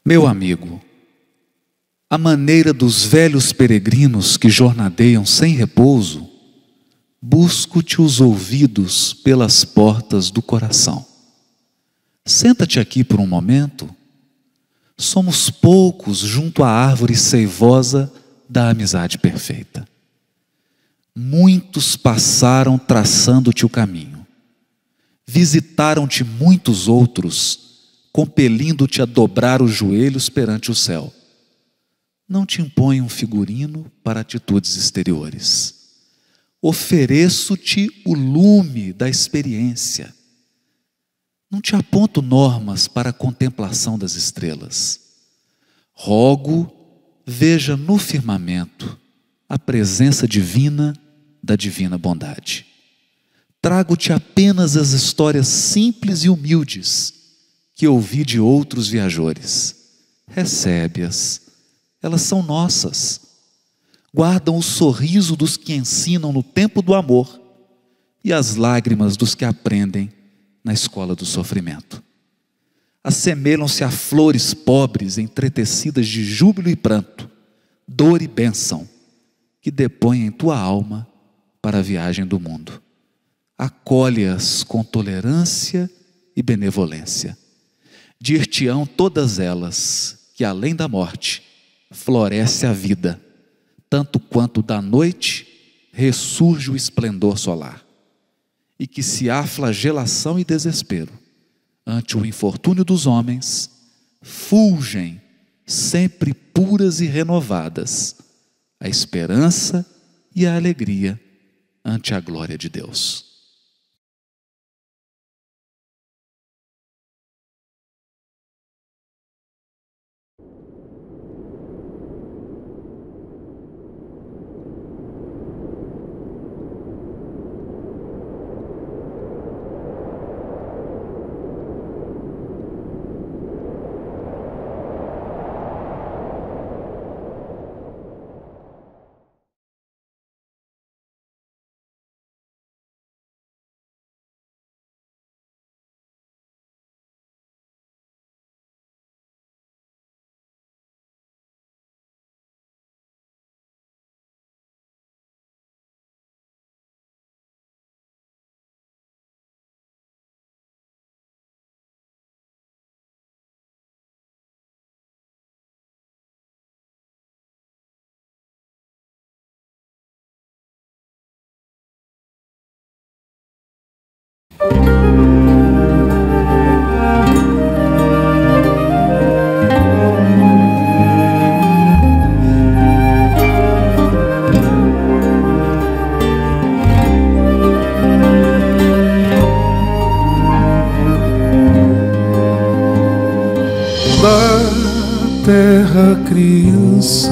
Meu amigo, à maneira dos velhos peregrinos que jornadeiam sem repouso, busco-te os ouvidos pelas portas do coração. Senta-te aqui por um momento. Somos poucos junto à árvore seivosa da amizade perfeita. Muitos passaram traçando-te o caminho. Visitaram-te muitos outros, compelindo-te a dobrar os joelhos perante o céu. Não te imponho um figurino para atitudes exteriores. Ofereço-te o lume da experiência. Não te aponto normas para a contemplação das estrelas. Rogo, veja no firmamento a presença divina da divina bondade. Trago-te apenas as histórias simples e humildes que ouvi de outros viajores. Recebe-as, elas são nossas. Guardam o sorriso dos que ensinam no tempo do amor e as lágrimas dos que aprendem na escola do sofrimento. Assemelham-se a flores pobres entretecidas de júbilo e pranto, dor e bênção, que depõem em tua alma para a viagem do mundo. Acolhe-as com tolerância e benevolência. Dir-te-ão todas elas que, além da morte, floresce a vida, tanto quanto da noite ressurge o esplendor solar, e que se há flagelação e desespero ante o infortúnio dos homens, fulgem, sempre puras e renovadas, a esperança e a alegria ante a glória de Deus. Da terra criança,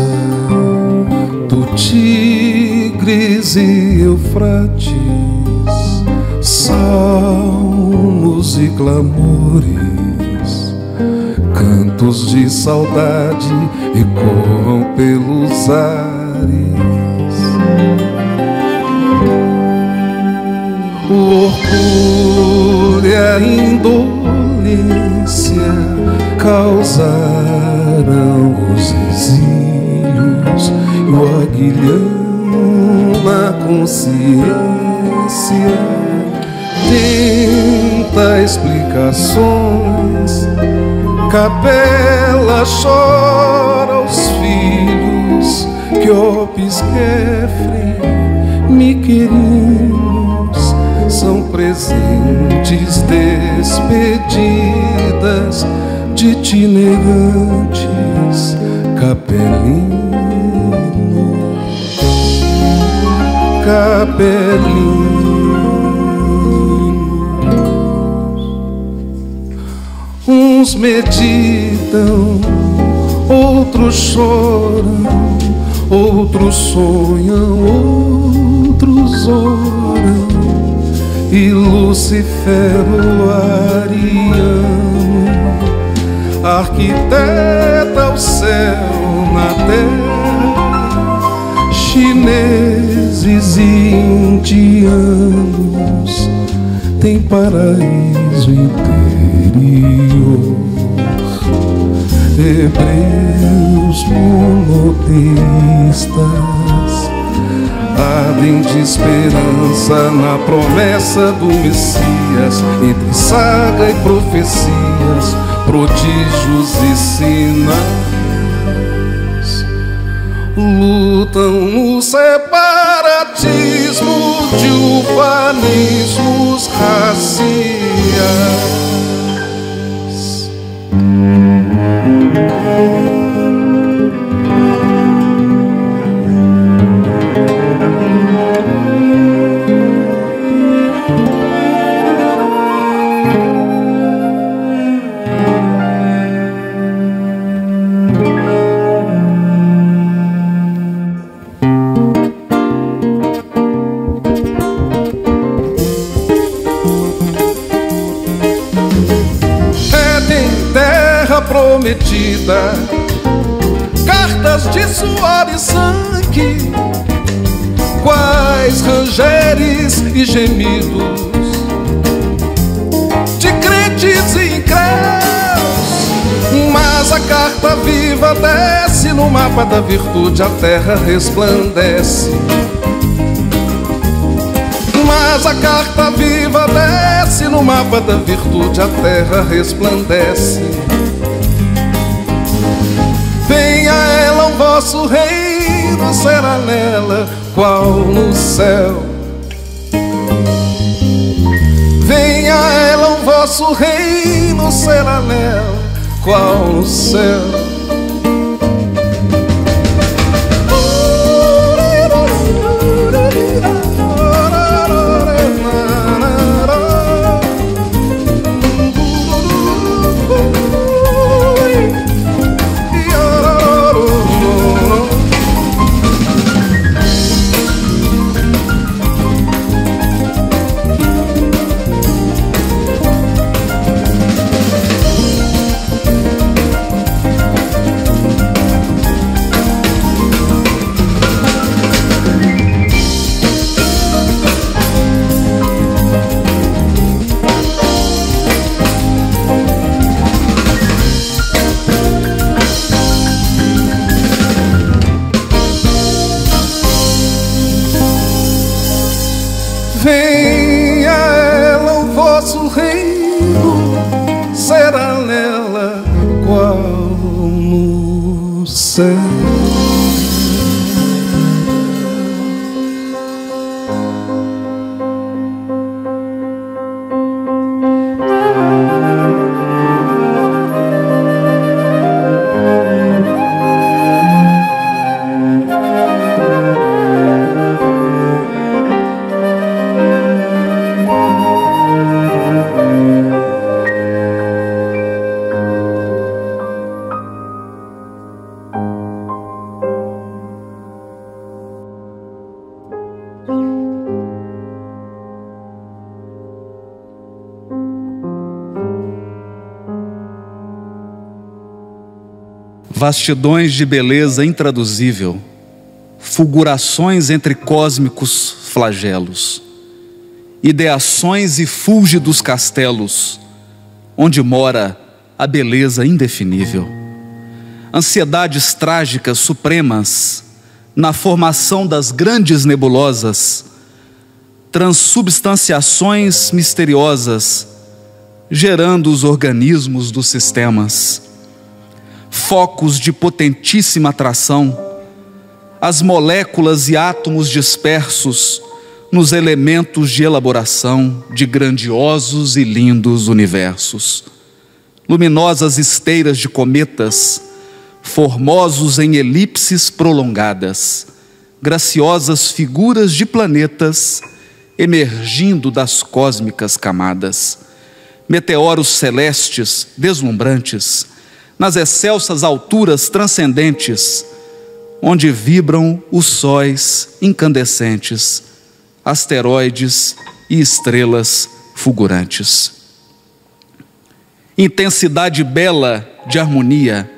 do Tigres e Eufrates, salmos e clamores, cantos de saudade ecoam pelos ares. O orgulho e a indolência causaram os exílios e o aguilhão na consciência tenta explicações. Capela chora aos filhos que Opisquefre, Miquerinos, são presentes despedidas de itinerantes capelinos. Uns meditam, outros choram, outros sonham, outros oram, e Lucifero ariano arquiteta o céu na terra. Chineses e indianos têm paraíso interior. hebreus monoteístas ardem de esperança na promessa do Messias, entre saga e profecias, prodígios e sinais. Lutam no separatismo de ufanismos raciais. Prometida, cartas de suor e sangue, quais rangeres e gemidos de crentes e incréus. Mas a carta viva desce no mapa da virtude, a terra resplandece. Mas a carta viva desce no mapa da virtude, a terra resplandece. Venha ela, o vosso reino será nela qual no céu. Venha ela, o vosso reino será nela qual no céu. Venha ela, o vosso reino será nela qual no céu. Vastidões de beleza intraduzível, fulgurações entre cósmicos flagelos, ideações e fúlgidos castelos, onde mora a beleza indefinível. Ansiedades trágicas supremas, na formação das grandes nebulosas, transubstanciações misteriosas, gerando os organismos dos sistemas. Focos de potentíssima atração, as moléculas e átomos dispersos nos elementos de elaboração de grandiosos e lindos universos. Luminosas esteiras de cometas, formosos em elipses prolongadas, graciosas figuras de planetas emergindo das cósmicas camadas. Meteoros celestes deslumbrantes, nas excelsas alturas transcendentes, onde vibram os sóis incandescentes, asteroides e estrelas fulgurantes. Intensidade bela de harmonia,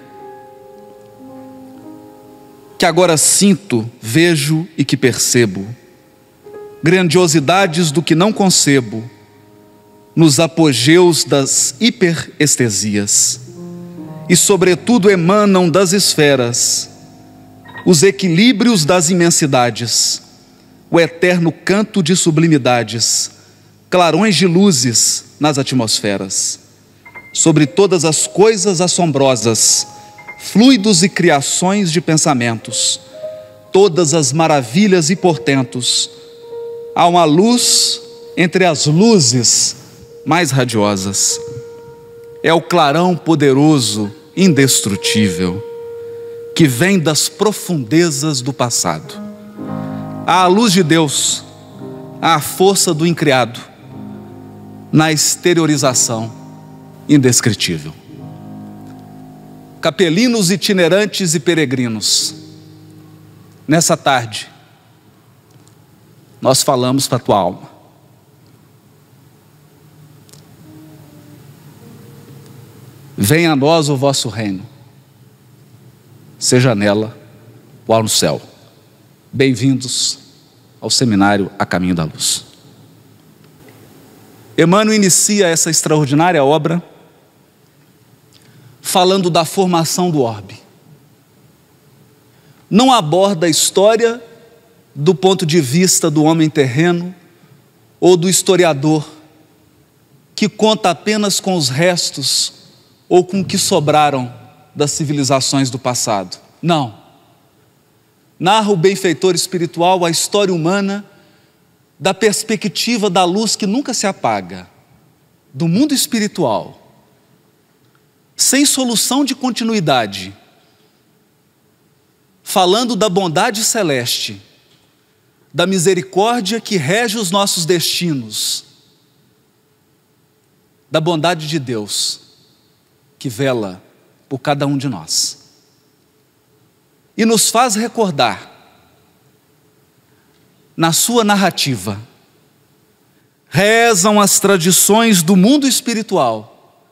que agora sinto, vejo e que percebo. Grandiosidades do que não concebo, nos apogeus das hiperestesias. e sobretudo emanam das esferas os equilíbrios das imensidades, o eterno canto de sublimidades, clarões de luzes nas atmosferas. Sobre todas as coisas assombrosas, fluidos e criações de pensamentos, todas as maravilhas e portentos, há uma luz entre as luzes mais radiosas. É o clarão poderoso, indestrutível, que vem das profundezas do passado. Há a luz de Deus, há a força do incriado, na exteriorização indescritível. Capelinos itinerantes e peregrinos, nessa tarde, nós falamos para a tua alma. Venha a nós o vosso reino, seja nela qual no céu. Bem-vindos ao seminário A Caminho da Luz. Emmanuel inicia essa extraordinária obra falando da formação do orbe. Não aborda a história do ponto de vista do homem terreno ou do historiador, que conta apenas com os restos ou com o que sobraram das civilizações do passado. Não. Narra o benfeitor espiritual a história humana da perspectiva da luz que nunca se apaga, do mundo espiritual, sem solução de continuidade, falando da bondade celeste, da misericórdia que rege os nossos destinos, da bondade de Deus que vela por cada um de nós. E nos faz recordar, na sua narrativa, rezam as tradições do mundo espiritual,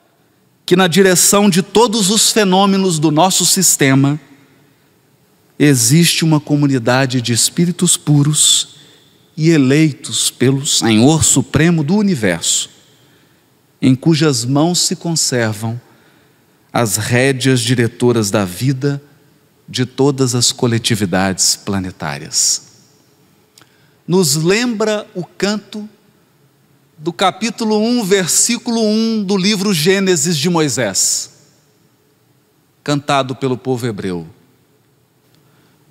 que na direção de todos os fenômenos do nosso sistema, existe uma comunidade de espíritos puros e eleitos pelo Senhor Supremo do Universo, em cujas mãos se conservam as rédeas diretoras da vida de todas as coletividades planetárias. Nos lembra o canto do capítulo 1, versículo 1 do livro Gênesis de Moisés, cantado pelo povo hebreu.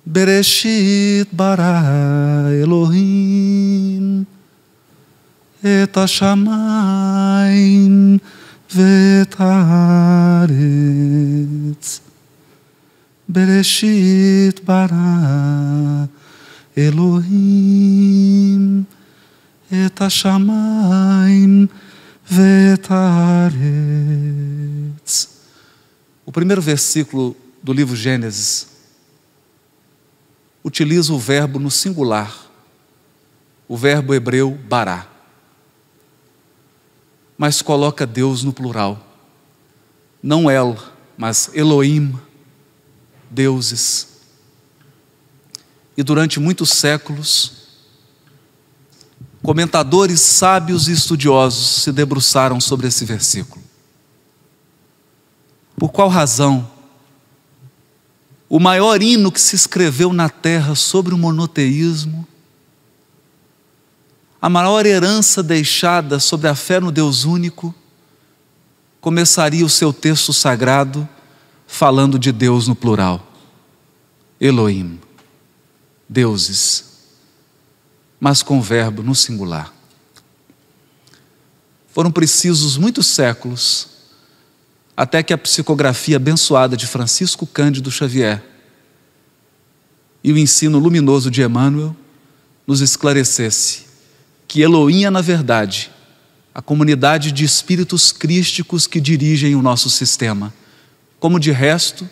Bereshit bara Elohim et hashamayim vet haaretz. Bereshit bara Elohim et hashamayim vet haaretz. O primeiro versículo do livro Gênesis utiliza o verbo no singular, o verbo hebreu bará, mas coloca Deus no plural. Não El, mas Elohim, deuses. E durante muitos séculos, comentadores sábios e estudiosos se debruçaram sobre esse versículo. Por qual razão o maior hino que se escreveu na terra sobre o monoteísmo, a maior herança deixada sobre a fé no Deus único, começaria o seu texto sagrado falando de Deus no plural? Elohim, deuses, mas com o verbo no singular. Foram precisos muitos séculos até que a psicografia abençoada de Francisco Cândido Xavier e o ensino luminoso de Emmanuel nos esclarecesse que Elohim é, na verdade, a comunidade de espíritos crísticos que dirigem o nosso sistema. Como de resto,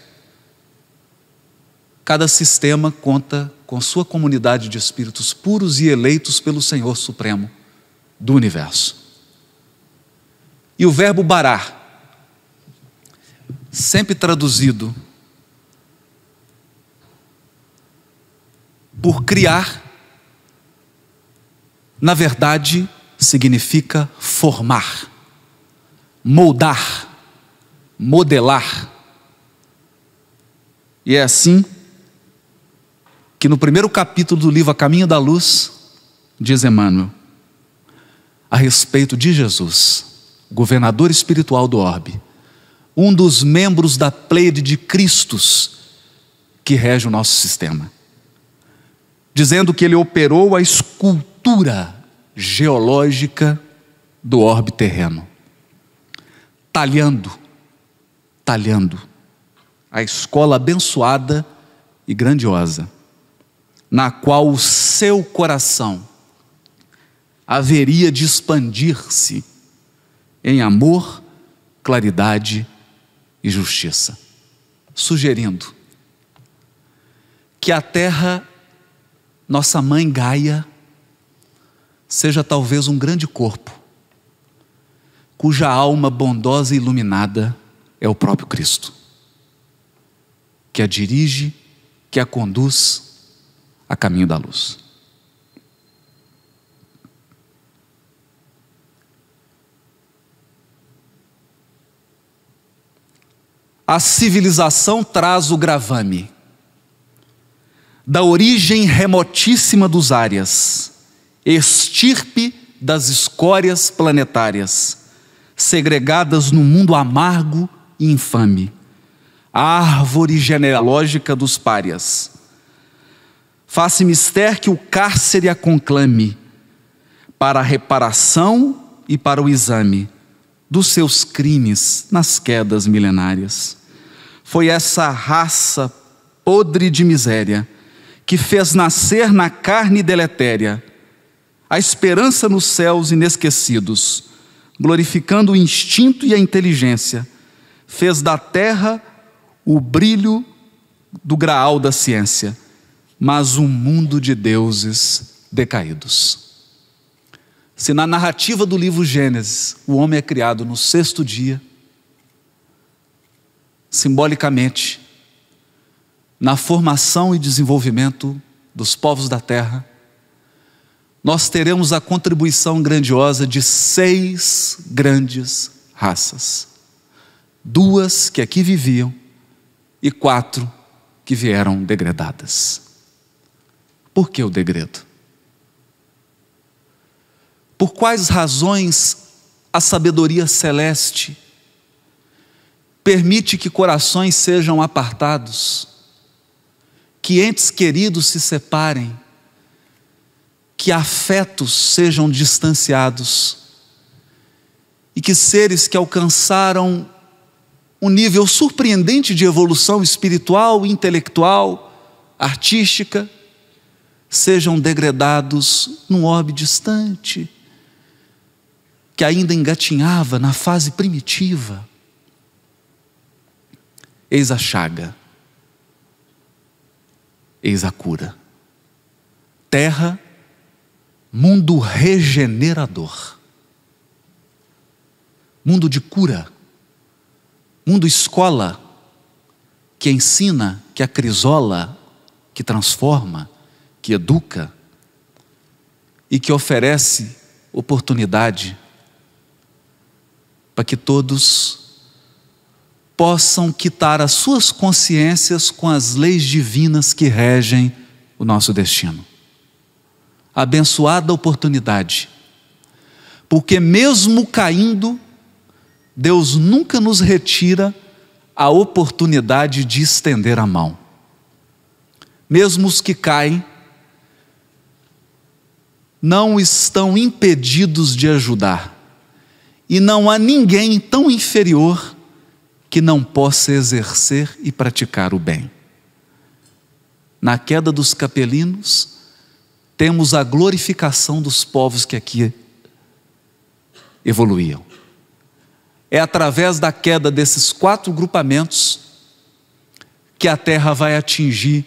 cada sistema conta com sua comunidade de espíritos puros e eleitos pelo Senhor Supremo do Universo. E o verbo bará, sempre traduzido por criar, na verdade significa formar, moldar, modelar, E é assim que no primeiro capítulo do livro A Caminho da Luz, diz Emmanuel, a respeito de Jesus, governador espiritual do orbe, um dos membros da pleiade de Cristos que rege o nosso sistema, dizendo que ele operou a escultura geológica do orbe terreno, talhando a escola abençoada e grandiosa, na qual o seu coração haveria de expandir-se em amor, claridade e justiça, sugerindo que a terra, nossa mãe Gaia, seja talvez um grande corpo, cuja alma bondosa e iluminada é o próprio Cristo, que a dirige, que a conduz a caminho da luz. A civilização traz o gravame da origem remotíssima dos áreas, estirpe das escórias planetárias, segregadas no mundo amargo e infame, a árvore genealógica dos párias. Faça mister que o cárcere a conclame para a reparação e para o exame dos seus crimes nas quedas milenárias. Foi essa raça podre de miséria que fez nascer na carne deletéria a esperança nos céus inesquecidos, glorificando o instinto e a inteligência, fez da terra o brilho do graal da ciência, mas um mundo de deuses decaídos. Se na narrativa do livro Gênesis o homem é criado no 6º dia, simbolicamente, na formação e desenvolvimento dos povos da terra, nós teremos a contribuição grandiosa de 6 grandes raças. 2 que aqui viviam e 4 que vieram degradadas. Por que o degredo? Por quais razões a sabedoria celeste permite que corações sejam apartados, que entes queridos se separem, que afetos sejam distanciados e que seres que alcançaram um nível surpreendente de evolução espiritual, intelectual, artística, sejam degradados num orbe distante, que ainda engatinhava na fase primitiva? Eis a chaga, eis a cura. Terra, mundo regenerador, mundo de cura, mundo escola, que ensina, que acrisola, que transforma, que educa e que oferece oportunidade para que todos possam quitar as suas consciências com as leis divinas que regem o nosso destino. Abençoada oportunidade, porque mesmo caindo, Deus nunca nos retira a oportunidade de estender a mão. Mesmo os que caem não estão impedidos de ajudar, e não há ninguém tão inferior que não possa exercer e praticar o bem. Na queda dos capelinos, temos a glorificação dos povos que aqui evoluíam. É através da queda desses 4 grupamentos que a terra vai atingir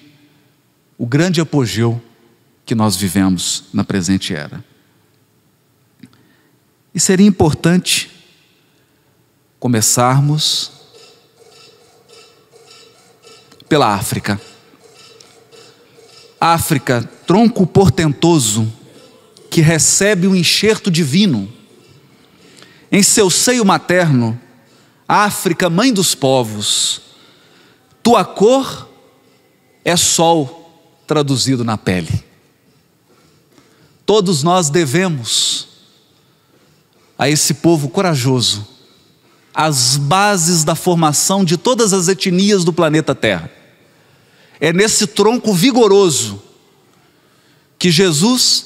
o grande apogeu que nós vivemos na presente era. E seria importante começarmos pela África. África, tronco portentoso que recebe o enxerto divino. Em seu seio materno, África, mãe dos povos, tua cor é sol traduzido na pele. Todos nós devemos a esse povo corajoso as bases da formação de todas as etnias do planeta Terra. É nesse tronco vigoroso que Jesus,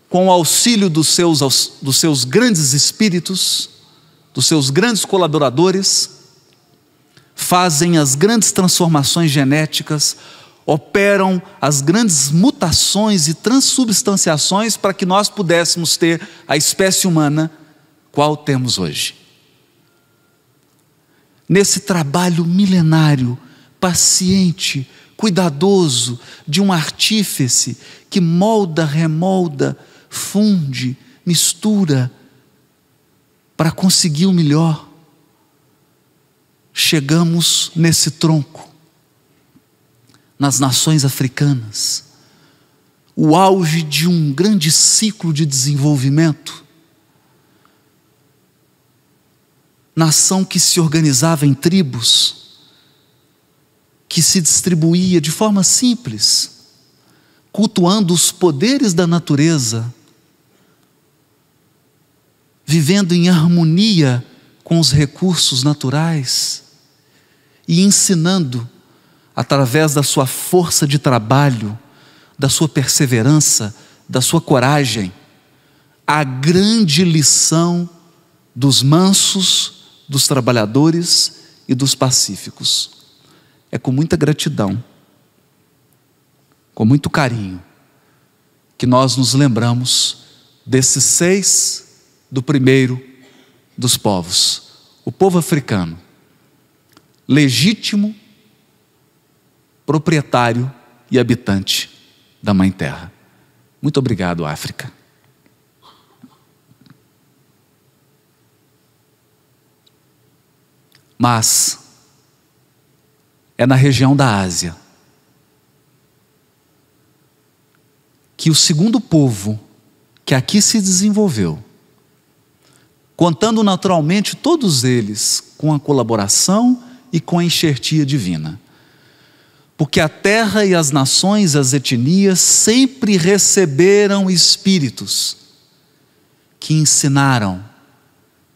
com o auxílio dos seus grandes espíritos, dos seus grandes colaboradores, fazem as grandes transformações genéticas, operam as grandes mutações e transubstanciações para que nós pudéssemos ter a espécie humana qual temos hoje. Nesse trabalho milenário, paciente, cuidadoso, de um artífice que molda, remolda, funde, mistura, para conseguir o melhor, chegamos nesse tronco, nas nações africanas, o auge de um grande ciclo de desenvolvimento, nação que se organizava em tribos, que se distribuía de forma simples, cultuando os poderes da natureza, vivendo em harmonia com os recursos naturais e ensinando, através da sua força de trabalho, da sua perseverança, da sua coragem, a grande lição dos mansos, dos trabalhadores e dos pacíficos. É com muita gratidão, com muito carinho, que nós nos lembramos desses 6 do primeiro dos povos, o povo africano, legítimo proprietário e habitante da Mãe Terra. Muito obrigado, África. Mas é na região da Ásia que o segundo povo que aqui se desenvolveu, contando naturalmente todos eles com a colaboração e com a enxertia divina, porque a terra e as nações, as etnias sempre receberam espíritos que ensinaram,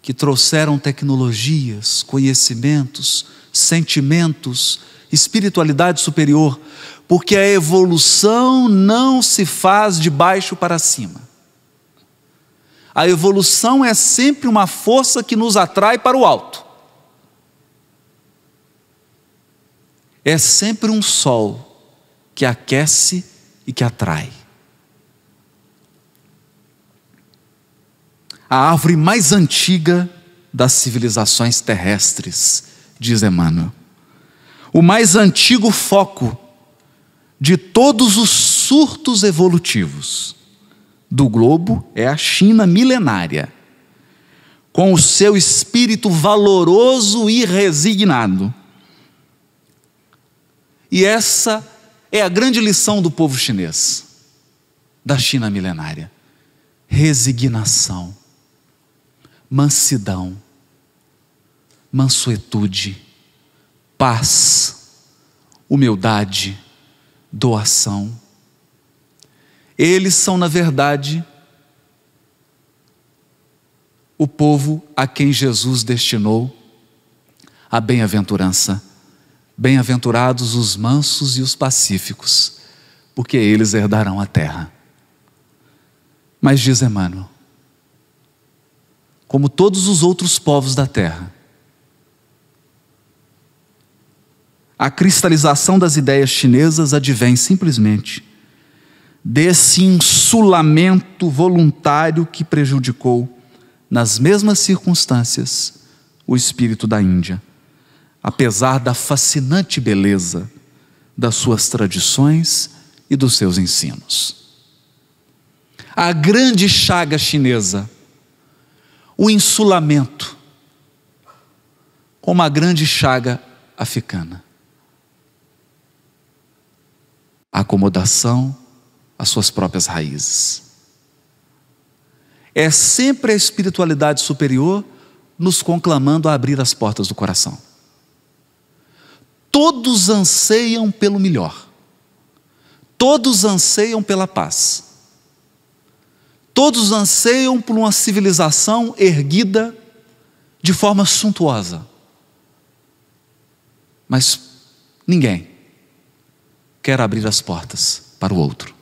que trouxeram tecnologias, conhecimentos, sentimentos, espiritualidade superior, porque a evolução não se faz de baixo para cima. A evolução é sempre uma força que nos atrai para o alto. É sempre um sol que aquece e que atrai. A árvore mais antiga das civilizações terrestres, diz Emmanuel. O mais antigo foco de todos os surtos evolutivos do globo é a China milenária, com o seu espírito valoroso e resignado. E essa é a grande lição do povo chinês, da China milenária: resignação, mansidão, mansuetude, paz, humildade, doação. Eles são, na verdade, o povo a quem Jesus destinou a bem-aventurança. Bem-aventurados os mansos e os pacíficos, porque eles herdarão a terra. Mas diz Emmanuel, como todos os outros povos da terra, a cristalização das ideias chinesas advém simplesmente desse insulamento voluntário que prejudicou, nas mesmas circunstâncias, o espírito da Índia, apesar da fascinante beleza das suas tradições e dos seus ensinos. A grande chaga chinesa, o insulamento, como a grande chaga africana. A acomodação às suas próprias raízes. É sempre a espiritualidade superior nos conclamando a abrir as portas do coração. Todos anseiam pelo melhor. todos anseiam pela paz. Todos anseiam por uma civilização erguida de forma suntuosa. Mas ninguém quer abrir as portas para o outro.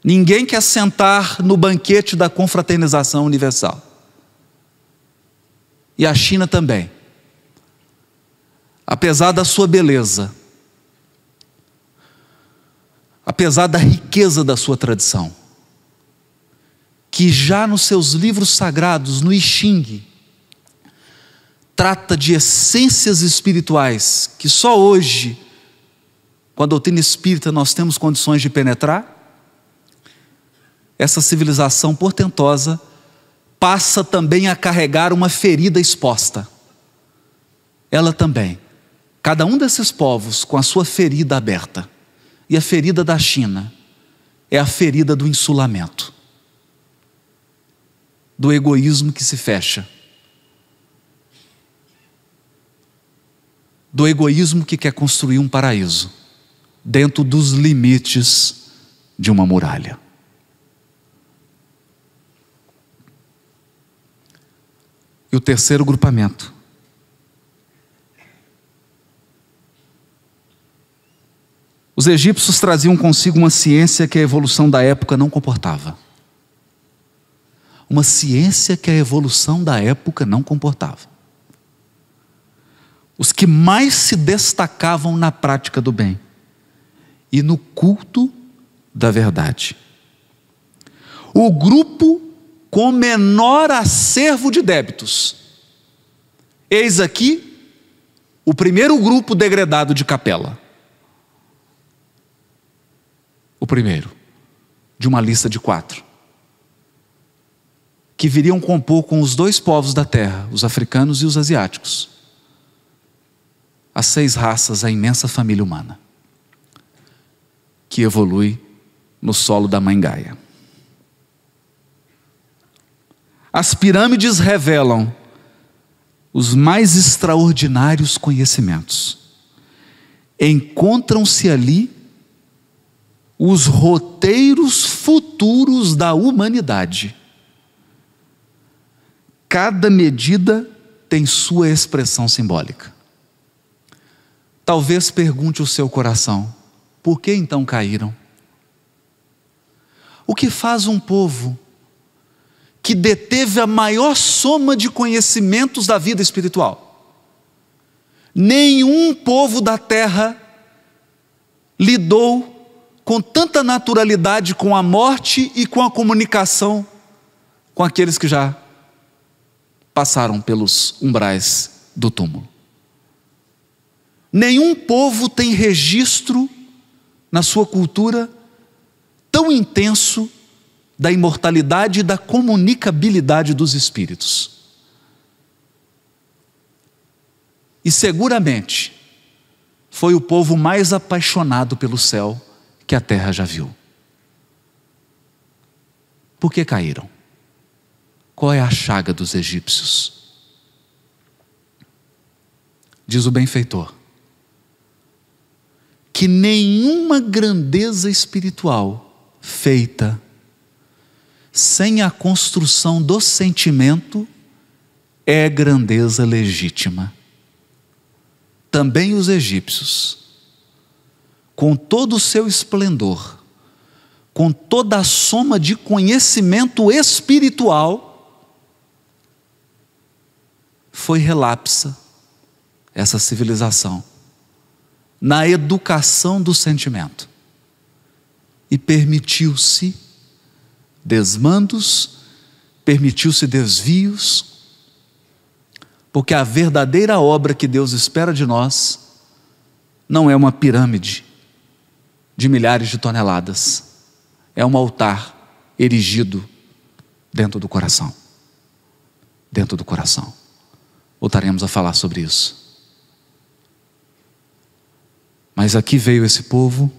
Ninguém quer sentar no banquete da confraternização universal. E a China também. Apesar da sua beleza, apesar da riqueza da sua tradição, que já nos seus livros sagrados, no I Ching, trata de essências espirituais que só hoje, com a doutrina espírita, nós temos condições de penetrar. Essa civilização portentosa passa também a carregar uma ferida exposta. Ela também. Cada um desses povos com a sua ferida aberta. E a ferida da China é a ferida do insulamento, do egoísmo que se fecha, do egoísmo que quer construir um paraíso dentro dos limites de uma muralha. E o terceiro grupamento. Os egípcios traziam consigo uma ciência que a evolução da época não comportava. Uma ciência que a evolução da época não comportava. Os que mais se destacavam na prática do bem e no culto da verdade. O grupo com menor acervo de débitos. Eis aqui o primeiro grupo degradado de Capela. O primeiro, de uma lista de 4, que viriam compor com os 2 povos da terra, os africanos e os asiáticos, as 6 raças, a imensa família humana, que evolui no solo da Mãe Gaia. As pirâmides revelam os mais extraordinários conhecimentos. Encontram-se ali os roteiros futuros da humanidade. Cada medida tem sua expressão simbólica. Talvez pergunte o seu coração: por que então caíram? O que faz um povo que deteve a maior soma de conhecimentos da vida espiritual? Nenhum povo da terra lidou com tanta naturalidade com a morte e com a comunicação com aqueles que já passaram pelos umbrais do túmulo. Nenhum povo tem registro na sua cultura tão intenso da imortalidade e da comunicabilidade dos espíritos. E seguramente foi o povo mais apaixonado pelo céu que a terra já viu. Por que caíram? Qual é a chaga dos egípcios? Diz o benfeitor que nenhuma grandeza espiritual feita sem a construção do sentimento é grandeza legítima. Também os egípcios, com todo o seu esplendor, com toda a soma de conhecimento espiritual, foi relapsa essa civilização na educação do sentimento e permitiu-se desmandos, permitiu-se desvios, porque a verdadeira obra que Deus espera de nós não é uma pirâmide de milhares de toneladas, é um altar erigido dentro do coração. Dentro do coração. Voltaremos a falar sobre isso. Mas aqui veio esse povo,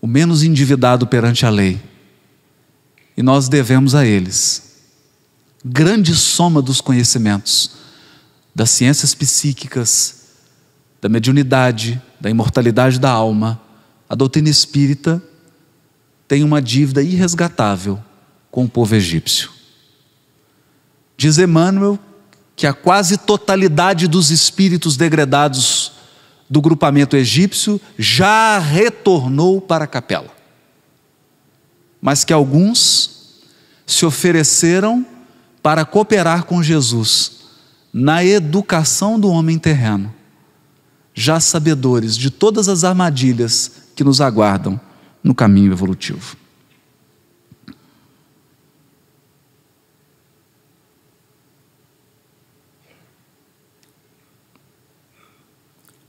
o menos endividado perante a lei, e nós devemos a eles grande soma dos conhecimentos, das ciências psíquicas, da mediunidade, da imortalidade da alma, A doutrina espírita tem uma dívida irresgatável com o povo egípcio. Diz Emmanuel que a quase totalidade dos espíritos degradados do grupamento egípcio já retornou para a capela, mas que alguns se ofereceram para cooperar com Jesus na educação do homem terreno, já sabedores de todas as armadilhas que nos aguardam no caminho evolutivo.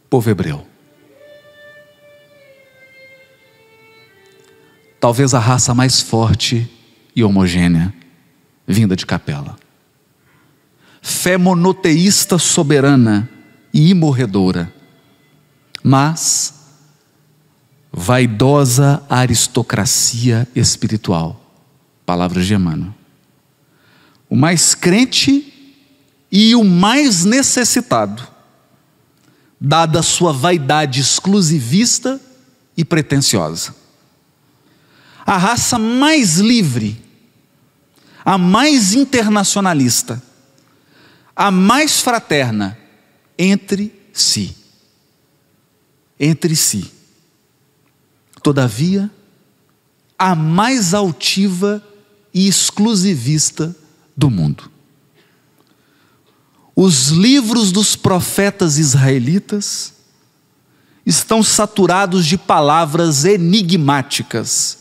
Povo hebreu. Talvez a raça mais forte e homogênea vinda de Capela. Fé monoteísta soberana e imorredora, mas vaidosa aristocracia espiritual. Palavras de Emmanuel. O mais crente e o mais necessitado, dada a sua vaidade exclusivista e pretensiosa. A raça mais livre, a mais internacionalista, a mais fraterna entre si. Entre si. Todavia, a mais altiva e exclusivista do mundo. Os livros dos profetas israelitas estão saturados de palavras enigmáticas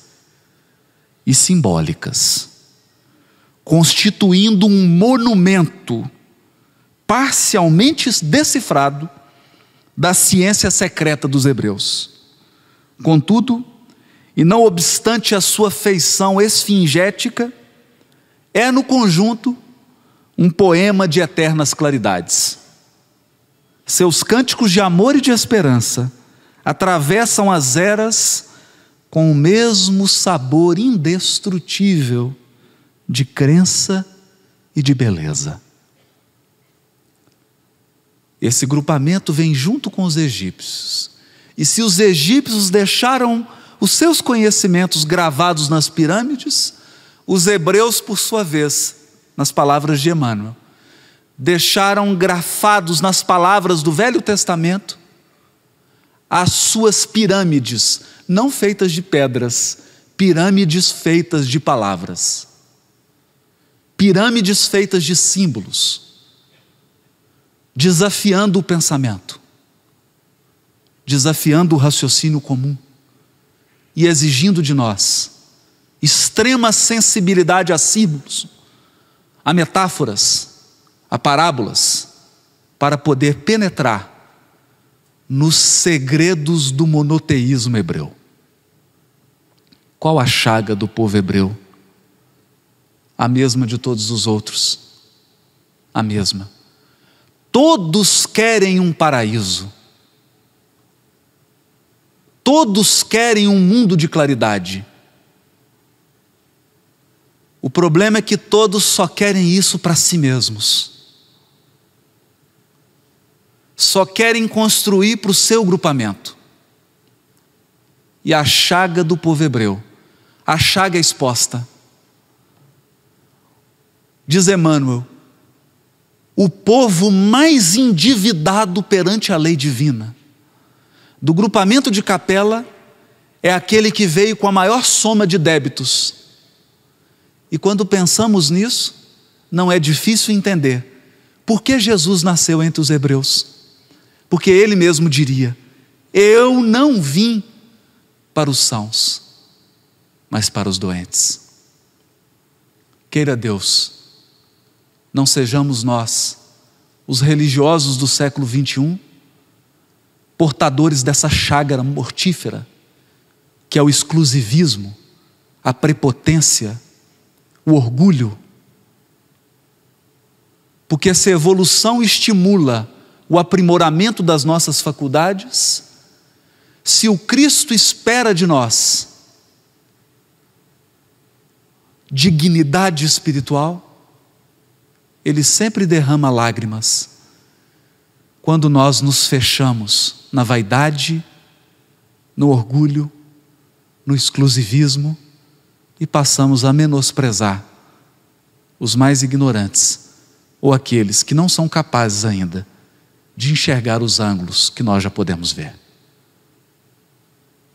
e simbólicas, constituindo um monumento parcialmente decifrado da ciência secreta dos hebreus. Contudo, e não obstante a sua feição esfingética, é no conjunto um poema de eternas claridades. Seus cânticos de amor e de esperança atravessam as eras com o mesmo sabor indestrutível de crença e de beleza. Esse grupamento vem junto com os egípcios. E se os egípcios deixaram os seus conhecimentos gravados nas pirâmides, os hebreus, por sua vez, nas palavras de Emmanuel, deixaram grafados nas palavras do Velho Testamento as suas pirâmides, não feitas de pedras, pirâmides feitas de palavras, pirâmides feitas de símbolos, desafiando o pensamento, desafiando o raciocínio comum e exigindo de nós extrema sensibilidade a símbolos, a metáforas, a parábolas, para poder penetrar nos segredos do monoteísmo hebreu. Qual a chaga do povo hebreu? A mesma de todos os outros. A mesma. Todos querem um paraíso. Todos querem um mundo de claridade. O problema é que todos só querem isso para si mesmos. Só querem construir para o seu grupamento. E a chaga do povo hebreu, a chaga exposta. Diz Emmanuel, o povo mais endividado perante a lei divina do grupamento de Capela é aquele que veio com a maior soma de débitos. E quando pensamos nisso, não é difícil entender por que Jesus nasceu entre os hebreus. Porque ele mesmo diria, eu não vim para os sãos, mas para os doentes. Queira Deus, não sejamos nós, os religiosos do século 21, portadores dessa chaga mortífera, que é o exclusivismo, a prepotência, o orgulho. Porque essa evolução estimula o aprimoramento das nossas faculdades. Se o Cristo espera de nós dignidade espiritual, Ele sempre derrama lágrimas quando nós nos fechamos na vaidade no orgulho, no exclusivismo e passamos a menosprezar os mais ignorantes ou aqueles que não são capazes ainda de enxergar os ângulos que nós já podemos ver.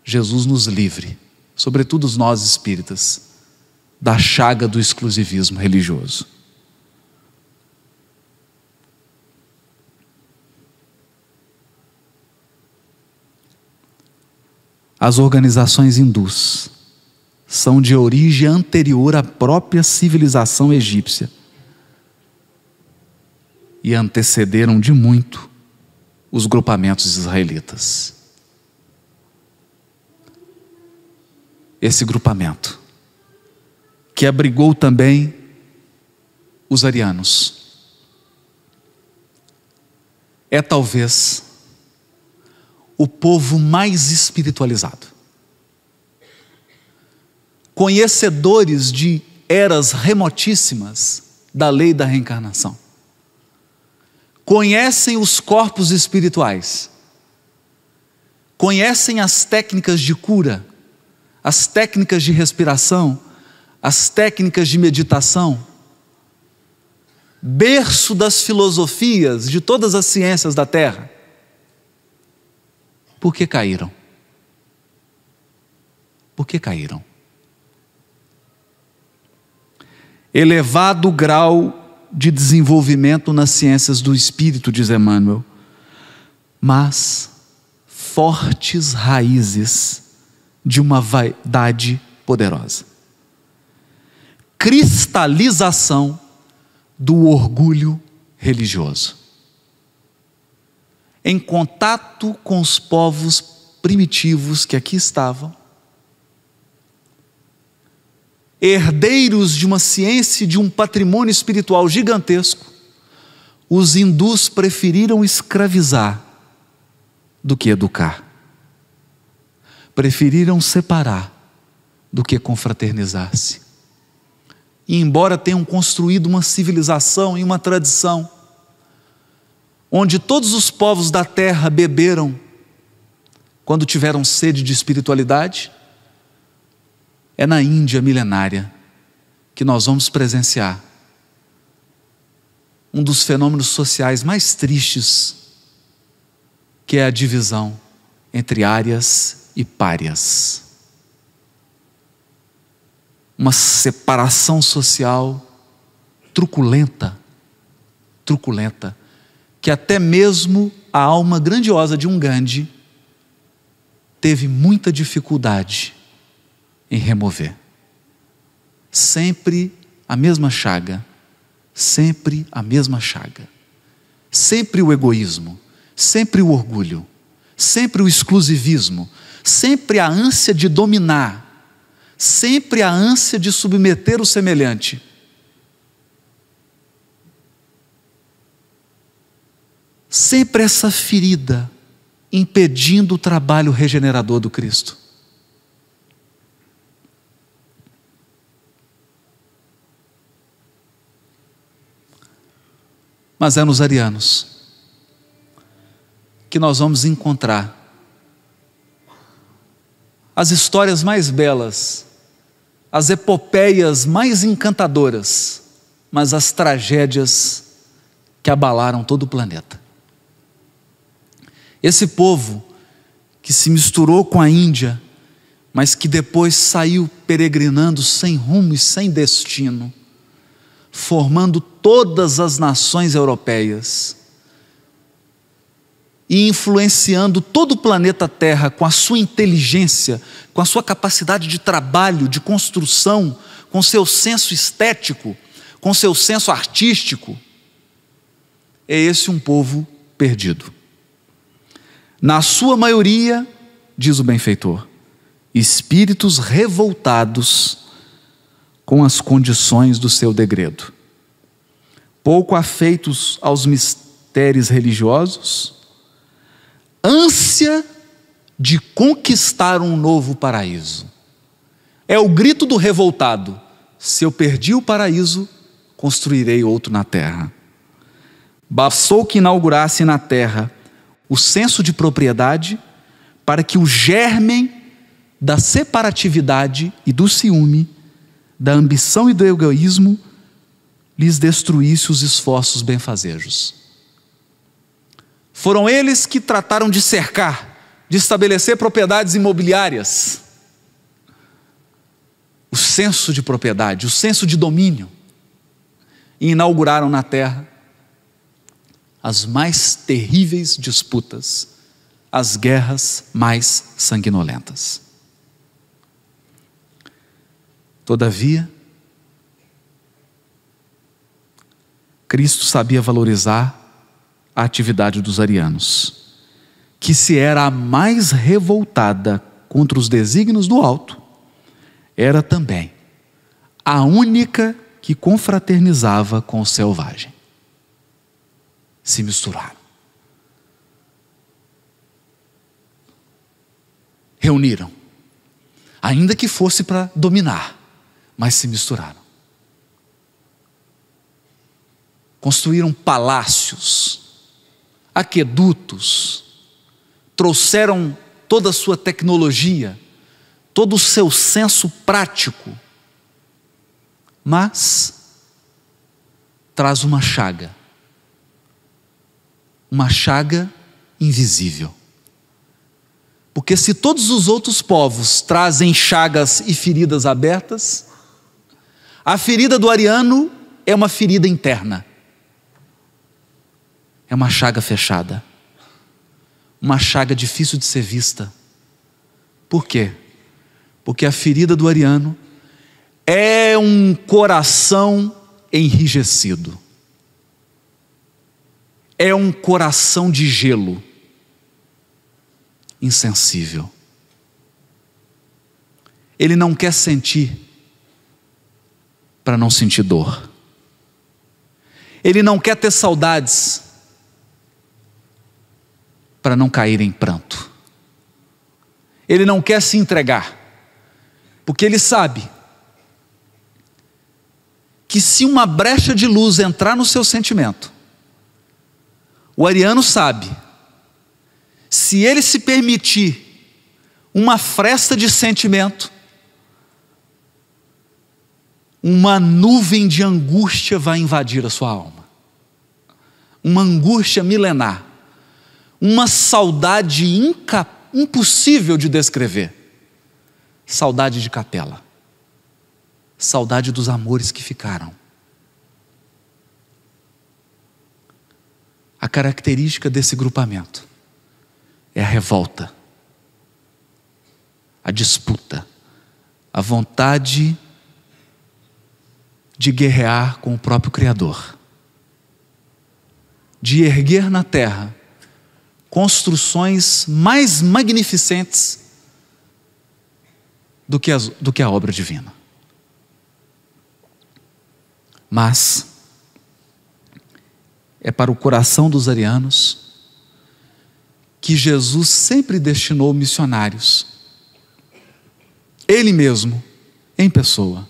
Jesus nos livre, sobretudo nós espíritas, da chaga do exclusivismo religioso. As organizações hindus são de origem anterior à própria civilização egípcia e antecederam de muito os grupamentos israelitas. Esse grupamento, que abrigou também os arianos, é talvez o povo mais espiritualizado, conhecedores de eras remotíssimas da lei da reencarnação, conhecem os corpos espirituais, conhecem as técnicas de cura, as técnicas de respiração, as técnicas de meditação, berço das filosofias de todas as ciências da terra. Por que caíram? Por que caíram? Elevado grau de desenvolvimento nas ciências do espírito, diz Emmanuel, mas fortes raízes de uma vaidade poderosa. Cristalização do orgulho religioso. Em contato com os povos primitivos que aqui estavam, herdeiros de uma ciência e de um patrimônio espiritual gigantesco, os hindus preferiram escravizar do que educar. Preferiram separar do que confraternizar-se. E embora tenham construído uma civilização e uma tradição, onde todos os povos da terra beberam quando tiveram sede de espiritualidade, é na Índia milenária que nós vamos presenciar um dos fenômenos sociais mais tristes, que é a divisão entre árias e párias. Uma separação social truculenta, que até mesmo a alma grandiosa de um Gandhi teve muita dificuldade em remover. Sempre a mesma chaga, sempre a mesma chaga. Sempre o egoísmo, sempre o orgulho, sempre o exclusivismo, sempre a ânsia de dominar, sempre a ânsia de submeter o semelhante. Sempre essa ferida impedindo o trabalho regenerador do Cristo. Mas é nos arianos que nós vamos encontrar as histórias mais belas, as epopeias mais encantadoras, mas as tragédias que abalaram todo o planeta. Esse povo que se misturou com a Índia, mas que depois saiu peregrinando sem rumo e sem destino, formando todas as nações europeias e influenciando todo o planeta Terra com a sua inteligência, com a sua capacidade de trabalho, de construção, com seu senso estético, com seu senso artístico. É esse um povo perdido. Na sua maioria, diz o benfeitor, espíritos revoltados com as condições do seu degredo, pouco afeitos aos mistérios religiosos, ânsia de conquistar um novo paraíso. É o grito do revoltado: se eu perdi o paraíso, construirei outro na terra. Bastou que inaugurasse na terra o senso de propriedade para que o germe da separatividade e do ciúme, da ambição e do egoísmo, lhes destruísse os esforços benfazejos. Foram eles que trataram de cercar, de estabelecer propriedades imobiliárias. O senso de propriedade, o senso de domínio. E inauguraram na terra as mais terríveis disputas, as guerras mais sanguinolentas. Todavia, Cristo sabia valorizar a atividade dos arianos, que se era a mais revoltada contra os desígnios do alto, era também a única que confraternizava com o selvagem. Se misturaram. Reuniram, ainda que fosse para dominar, mas se misturaram. Construíram palácios, aquedutos, trouxeram toda a sua tecnologia, todo o seu senso prático, mas traz uma chaga invisível. Porque se todos os outros povos trazem chagas e feridas abertas, a ferida do ariano é uma ferida interna. É uma chaga fechada. Uma chaga difícil de ser vista. Por quê? Porque a ferida do ariano é um coração enrijecido. É um coração de gelo. Insensível. Ele não quer sentir para não sentir dor. Ele não quer ter saudades para não cair em pranto. Ele não quer se entregar, porque ele sabe que se uma brecha de luz entrar no seu sentimento, o ariano sabe, se ele se permitir uma fresta de sentimento, uma nuvem de angústia vai invadir a sua alma. Uma angústia milenar. Uma saudade impossível de descrever. Saudade de capela. Saudade dos amores que ficaram. A característica desse grupamento é a revolta, a disputa, a vontade de guerrear com o próprio Criador, de erguer na terra construções mais magnificentes do que a obra divina. Mas é para o coração dos arianos que Jesus sempre destinou missionários. Ele mesmo, em pessoa.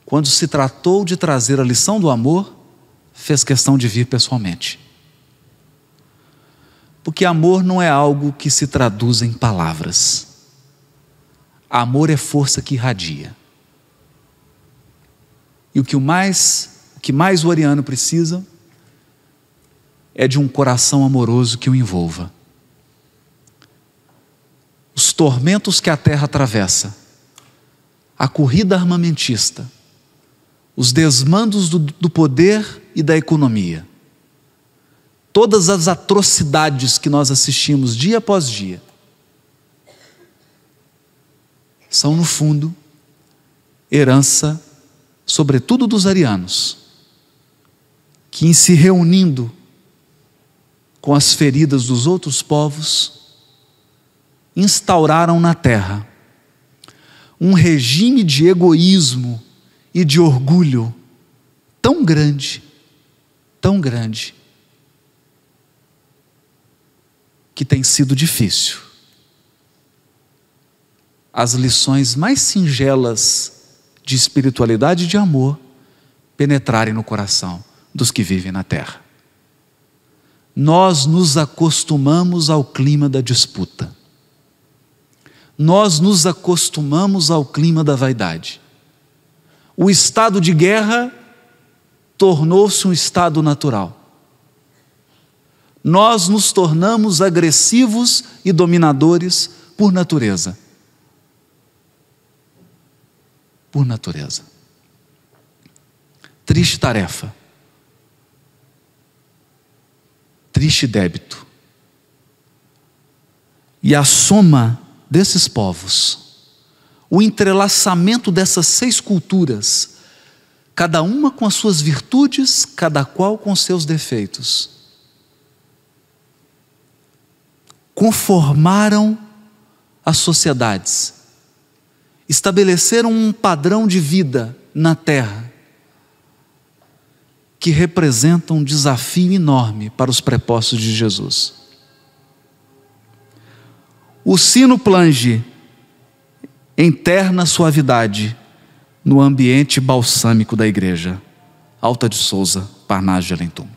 Quando se tratou de trazer a lição do amor, fez questão de vir pessoalmente. Porque amor não é algo que se traduz em palavras. Amor é força que irradia. E o que mais o ariano precisa é de um coração amoroso que o envolva. Os tormentos que a terra atravessa, a corrida armamentista, os desmandos do poder e da economia, todas as atrocidades que nós assistimos dia após dia, são no fundo herança, sobretudo dos arianos, que em se reunindo com as feridas dos outros povos, instauraram na terra um regime de egoísmo e de orgulho tão grande, que tem sido difícil as lições mais singelas de espiritualidade e de amor penetrarem no coração dos que vivem na terra. nós nos acostumamos ao clima da disputa. Nós nos acostumamos ao clima da vaidade. O estado de guerra tornou-se um estado natural. Nós nos tornamos agressivos e dominadores por natureza. Por natureza. Triste tarefa. Triste débito. E a soma desses povos, o entrelaçamento dessas 6 culturas, cada uma com as suas virtudes, cada qual com seus defeitos, conformaram as sociedades, estabeleceram um padrão de vida na terra, que representa um desafio enorme para os prepostos de Jesus. O sino plange em terna suavidade no ambiente balsâmico da igreja. Alta de Souza, Parnaso de Alentum.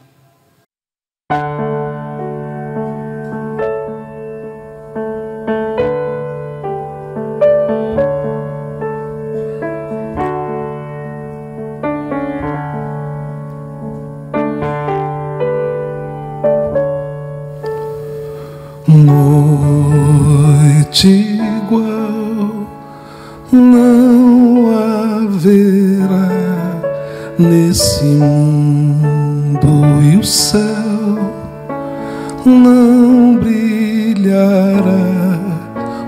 Noite igual não haverá nesse mundo, e o céu não brilhará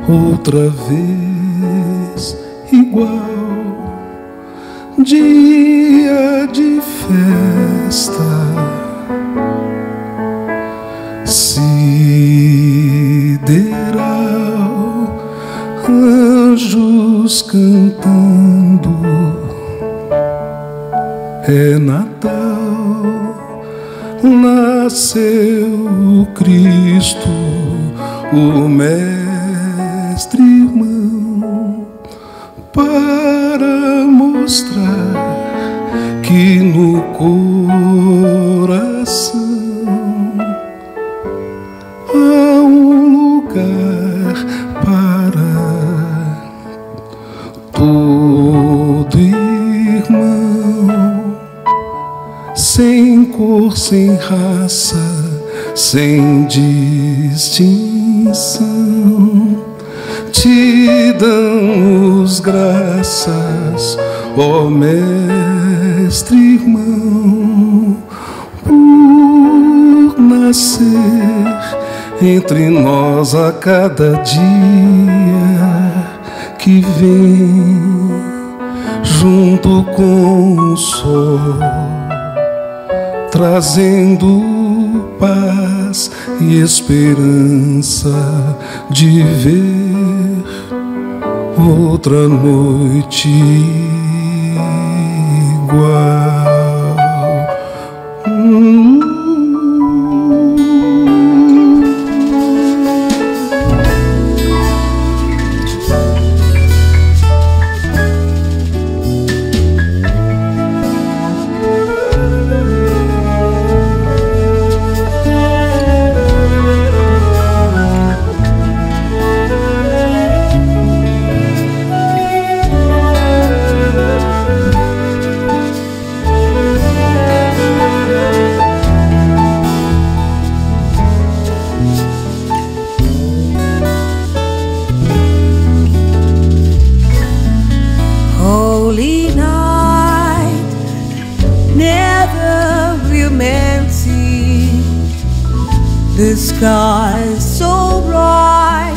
outra vez igual. Dia de festa, sideral, anjos cantando, é Natal, nasceu o Cristo, o Mestre irmão, para mostrar que no coração há um lugar para todo irmão, sem cor, sem raça, sem distinção. Te damos graças, ó Mestre irmão, por nascer entre nós a cada dia que vem, junto com o sol, trazendo paz e esperança de ver outra noite igual. The sky so bright,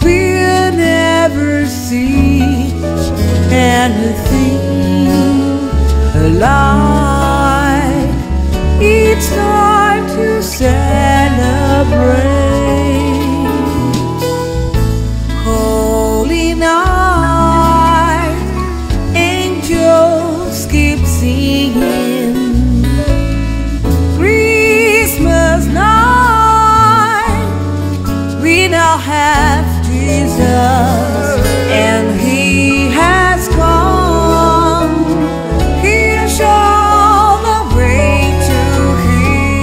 we'll never see anything alive. It's time to celebrate. Holy night, angels keep singing. Christmas night, we now have Jesus, and He has come. Here's all the way to Him.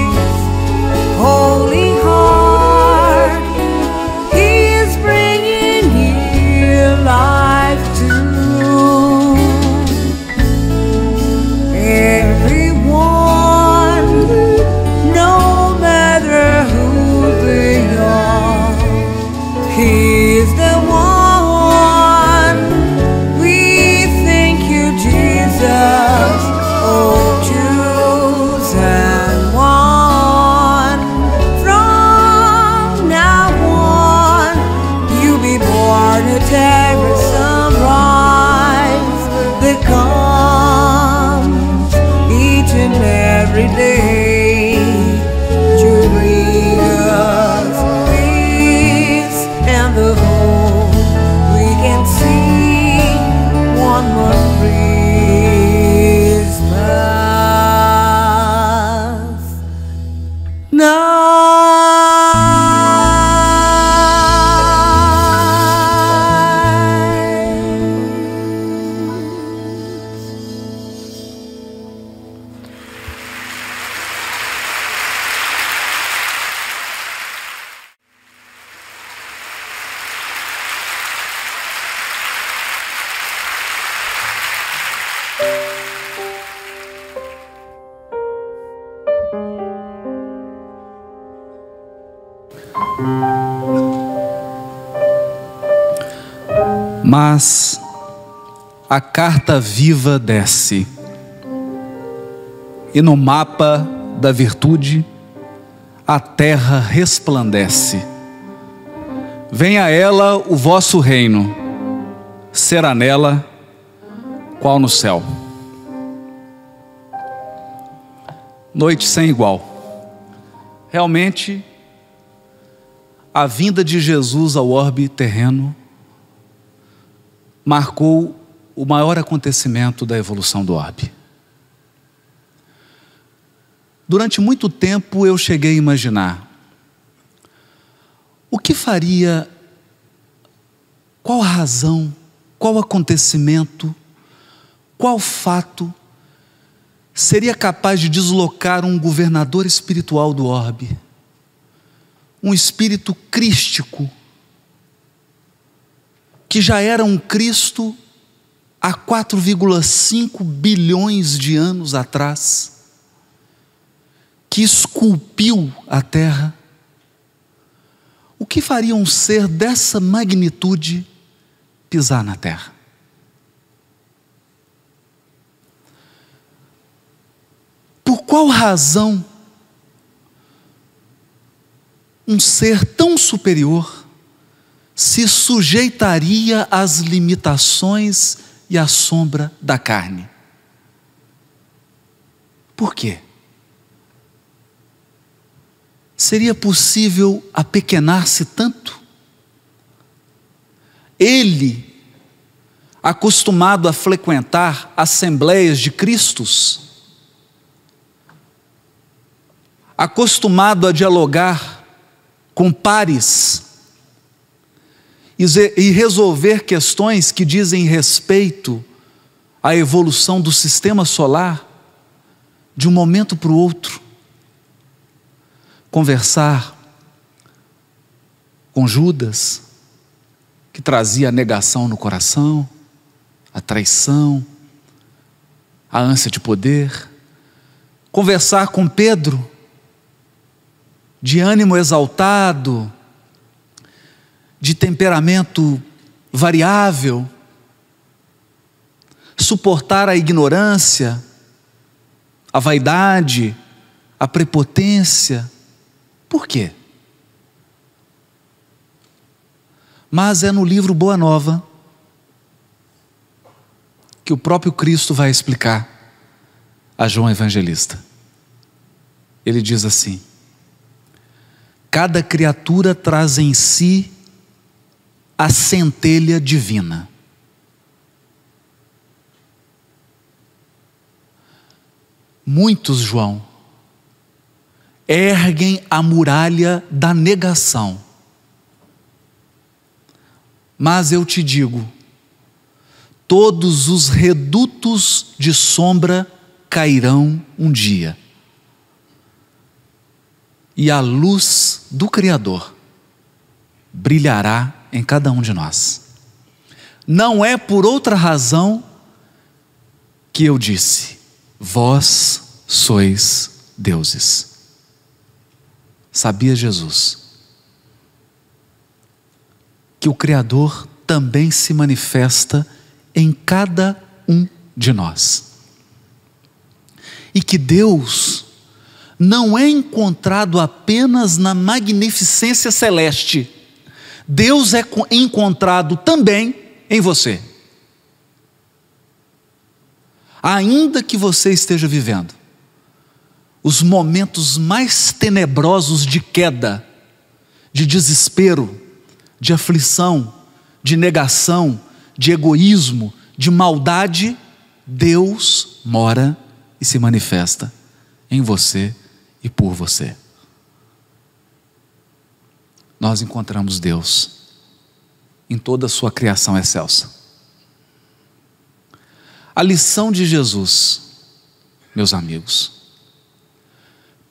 Mas a carta viva desce, e no mapa da virtude a terra resplandece. Venha a ela o vosso reino, será nela qual no céu. Noite sem igual. Realmente, a vinda de Jesus ao orbe terreno marcou o maior acontecimento da evolução do orbe. Durante muito tempo eu cheguei a imaginar o que faria, qual razão, qual acontecimento, qual fato seria capaz de deslocar um governador espiritual do orbe, um espírito crístico, que já era um Cristo há 4,5 bilhões de anos atrás, que esculpiu a terra. O que faria um ser dessa magnitude pisar na terra? Por qual razão um ser tão superior se sujeitaria às limitações e à sombra da carne? Por quê? Seria possível apequenar-se tanto? Ele, acostumado a frequentar assembleias de Cristos, acostumado a dialogar com pares e resolver questões que dizem respeito à evolução do sistema solar, de um momento para o outro, conversar com Judas, que trazia a negação no coração, a traição, a ânsia de poder, conversar com Pedro, de ânimo exaltado, de temperamento variável, suportar a ignorância, a vaidade, a prepotência. Por quê? Mas é no livro Boa Nova que o próprio Cristo vai explicar a João Evangelista. Ele diz assim: cada criatura traz em si a centelha divina. Muitos, João, erguem a muralha da negação. Mas eu te digo, todos os redutos de sombra cairão um dia, e a luz do Criador brilhará em cada um de nós. Não é por outra razão que eu disse: vós sois deuses. Sabia Jesus que o Criador também se manifesta em cada um de nós, e que Deus não é encontrado apenas na magnificência celeste. Deus é encontrado também em você. Ainda que você esteja vivendo os momentos mais tenebrosos de queda, de desespero, de aflição, de negação, de egoísmo, de maldade, Deus mora e se manifesta em você e por você. Nós encontramos Deus em toda a sua criação excelsa. A lição de Jesus, meus amigos,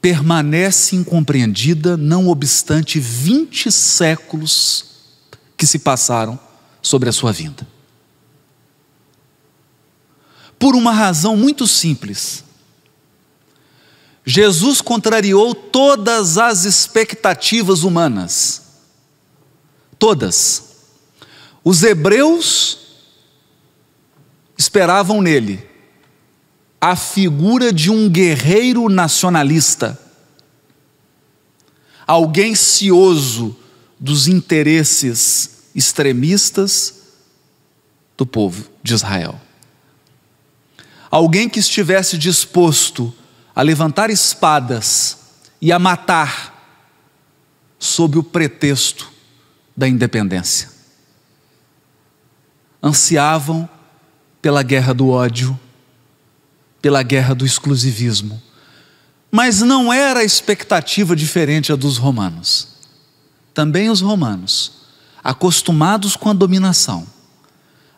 permanece incompreendida, não obstante 20 séculos que se passaram sobre a sua vinda. Por uma razão muito simples: Jesus contrariou todas as expectativas humanas. Todas. Os hebreus esperavam nele a figura de um guerreiro nacionalista, alguém cioso dos interesses extremistas do povo de Israel. Alguém que estivesse disposto a levantar espadas e a matar sob o pretexto da independência. Ansiavam pela guerra do ódio, pela guerra do exclusivismo. Mas não era a expectativa diferente a dos romanos. Também os romanos, acostumados com a dominação,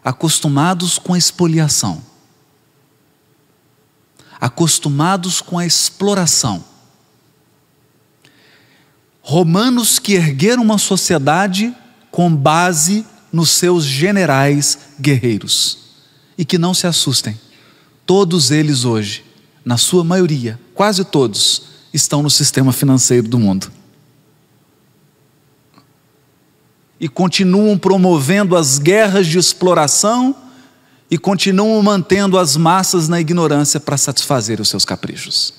acostumados com a expoliação, acostumados com a exploração. Romanos que ergueram uma sociedade com base nos seus generais guerreiros. E que não se assustem, todos eles hoje, na sua maioria, quase todos, estão no sistema financeiro do mundo. E continuam promovendo as guerras de exploração e continuam mantendo as massas na ignorância para satisfazer os seus caprichos.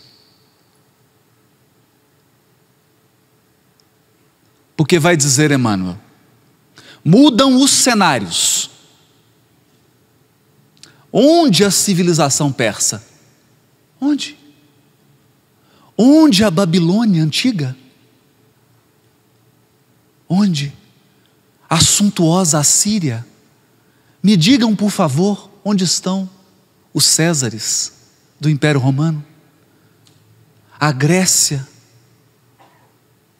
Porque vai dizer Emmanuel, mudam os cenários. Onde a civilização persa? Onde? Onde a Babilônia antiga? Onde? A suntuosa Assíria? Me digam, por favor, onde estão os Césares do Império Romano? A Grécia?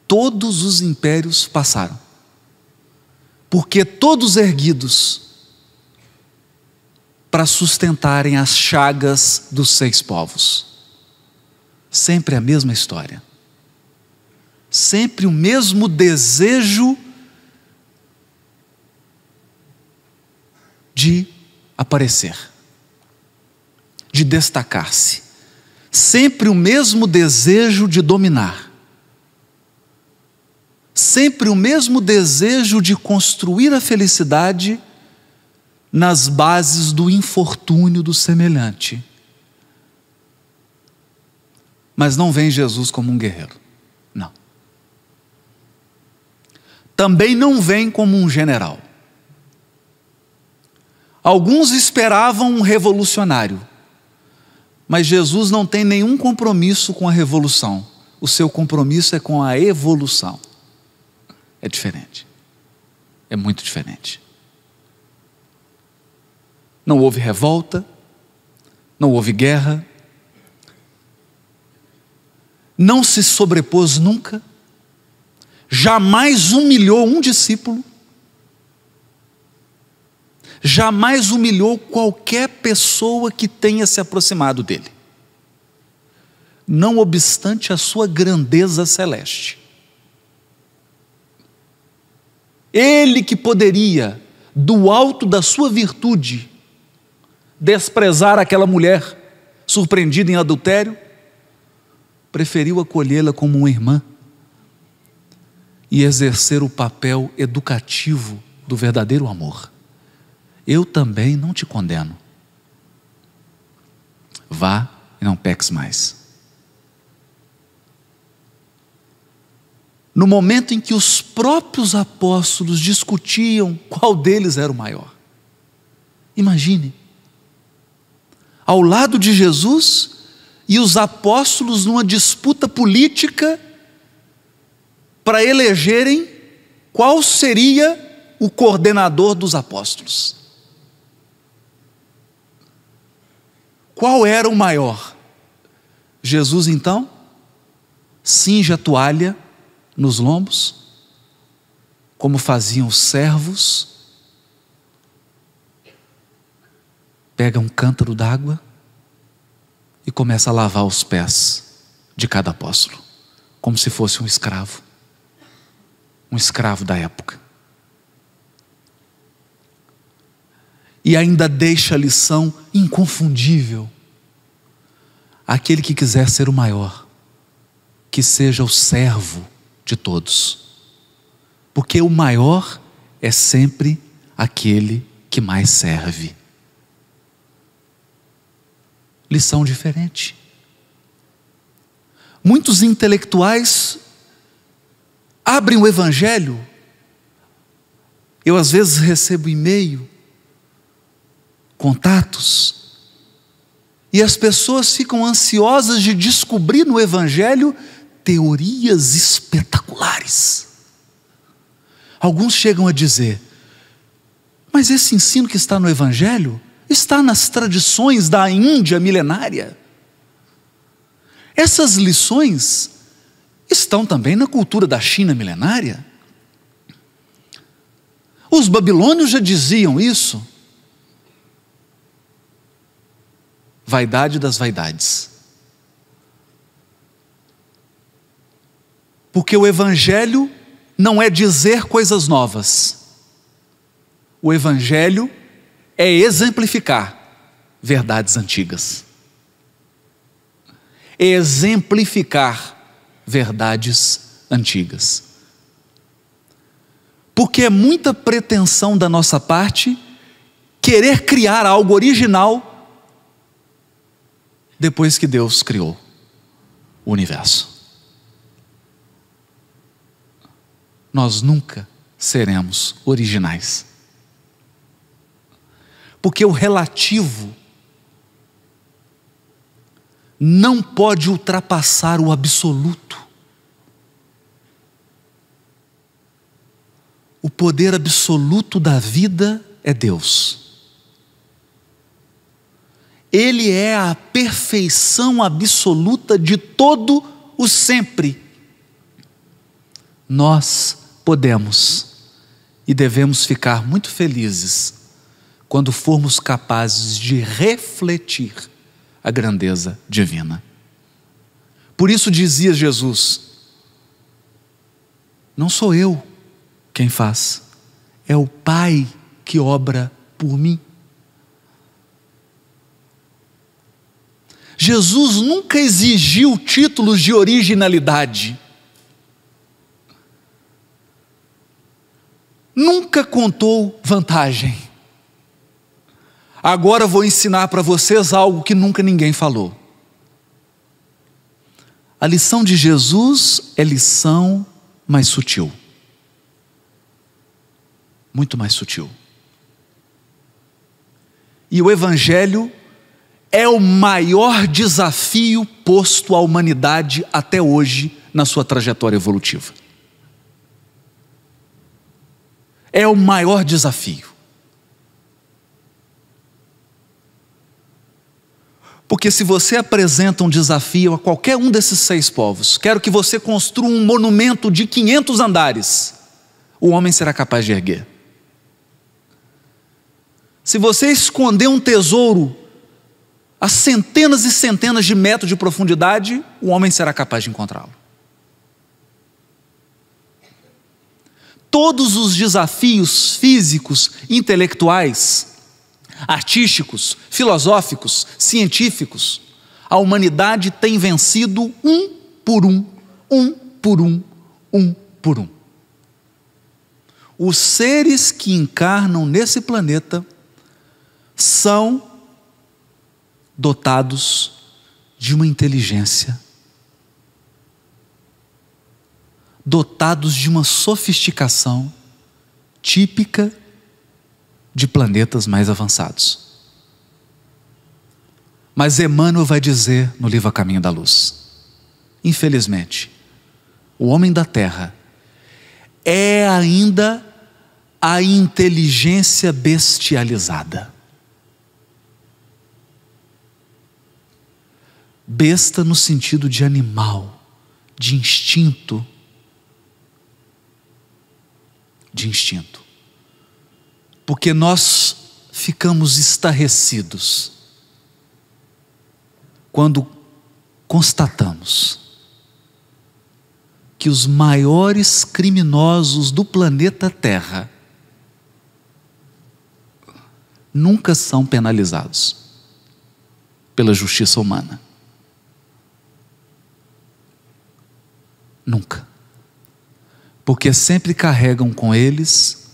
Todos os impérios passaram, porque todos erguidos para sustentarem as chagas dos 6 povos. Sempre a mesma história. Sempre o mesmo desejo de aparecer, de destacar-se. Sempre o mesmo desejo de dominar. Sempre o mesmo desejo de construir a felicidade nas bases do infortúnio do semelhante. Mas não vem Jesus como um guerreiro, não. Também não vem como um general. Alguns esperavam um revolucionário, mas Jesus não tem nenhum compromisso com a revolução. O seu compromisso é com a evolução. É diferente. É muito diferente. Não houve revolta, não houve guerra, não se sobrepôs nunca, jamais humilhou um discípulo, jamais humilhou qualquer pessoa que tenha se aproximado dele, não obstante a sua grandeza celeste. Ele que poderia, do alto da sua virtude, desprezar aquela mulher surpreendida em adultério, preferiu acolhê-la como uma irmã e exercer o papel educativo do verdadeiro amor. Eu também não te condeno. Vá e não peques mais. No momento em que os próprios apóstolos discutiam qual deles era o maior. Imagine, ao lado de Jesus e os apóstolos numa disputa política para elegerem qual seria o coordenador dos apóstolos. Qual era o maior? Jesus então cinge a toalha nos lombos, como faziam os servos, pega um cântaro d'água e começa a lavar os pés de cada apóstolo, como se fosse um escravo da época. E ainda deixa a lição inconfundível: aquele que quiser ser o maior, que seja o servo de todos, porque o maior é sempre aquele que mais serve. Lição diferente. Muitos intelectuais abrem o Evangelho. Eu às vezes recebo e-mail, contatos, e as pessoas ficam ansiosas de descobrir no Evangelho teorias espetaculares. Alguns chegam a dizer: mas esse ensino que está no Evangelho está nas tradições da Índia milenária. Essas lições estão também na cultura da China milenária. Os babilônios já diziam isso. Vaidade das vaidades. Porque o Evangelho não é dizer coisas novas. O Evangelho é exemplificar verdades antigas. Exemplificar verdades antigas. Porque é muita pretensão da nossa parte querer criar algo original depois que Deus criou o universo. Nós nunca seremos originais. Porque o relativo não pode ultrapassar o absoluto. O poder absoluto da vida é Deus. Ele é a perfeição absoluta de todo o sempre. Nós podemos e devemos ficar muito felizes quando formos capazes de refletir a grandeza divina. Por isso dizia Jesus: não sou eu quem faz, é o Pai que obra por mim. Jesus nunca exigiu títulos de originalidade. Nunca contou vantagem. Agora vou ensinar para vocês algo que nunca ninguém falou. A lição de Jesus é lição mais sutil. Muito mais sutil. E o Evangelho é o maior desafio posto à humanidade até hoje na sua trajetória evolutiva. É o maior desafio. Porque se você apresenta um desafio a qualquer um desses 6 povos, quero que você construa um monumento de 500 andares, o homem será capaz de erguer. Se você esconder um tesouro a centenas e centenas de metros de profundidade, o homem será capaz de encontrá-lo. Todos os desafios físicos, intelectuais, artísticos, filosóficos, científicos, a humanidade tem vencido um por um. Os seres que encarnam nesse planeta são dotados de uma inteligência, dotados de uma sofisticação típica de planetas mais avançados. Mas Emmanuel vai dizer no livro A Caminho da Luz: infelizmente, o homem da Terra é ainda a inteligência bestializada. Besta no sentido de animal, de instinto. Porque nós ficamos estarrecidos quando constatamos que os maiores criminosos do planeta Terra nunca são penalizados pela justiça humana. Nunca. Porque sempre carregam com eles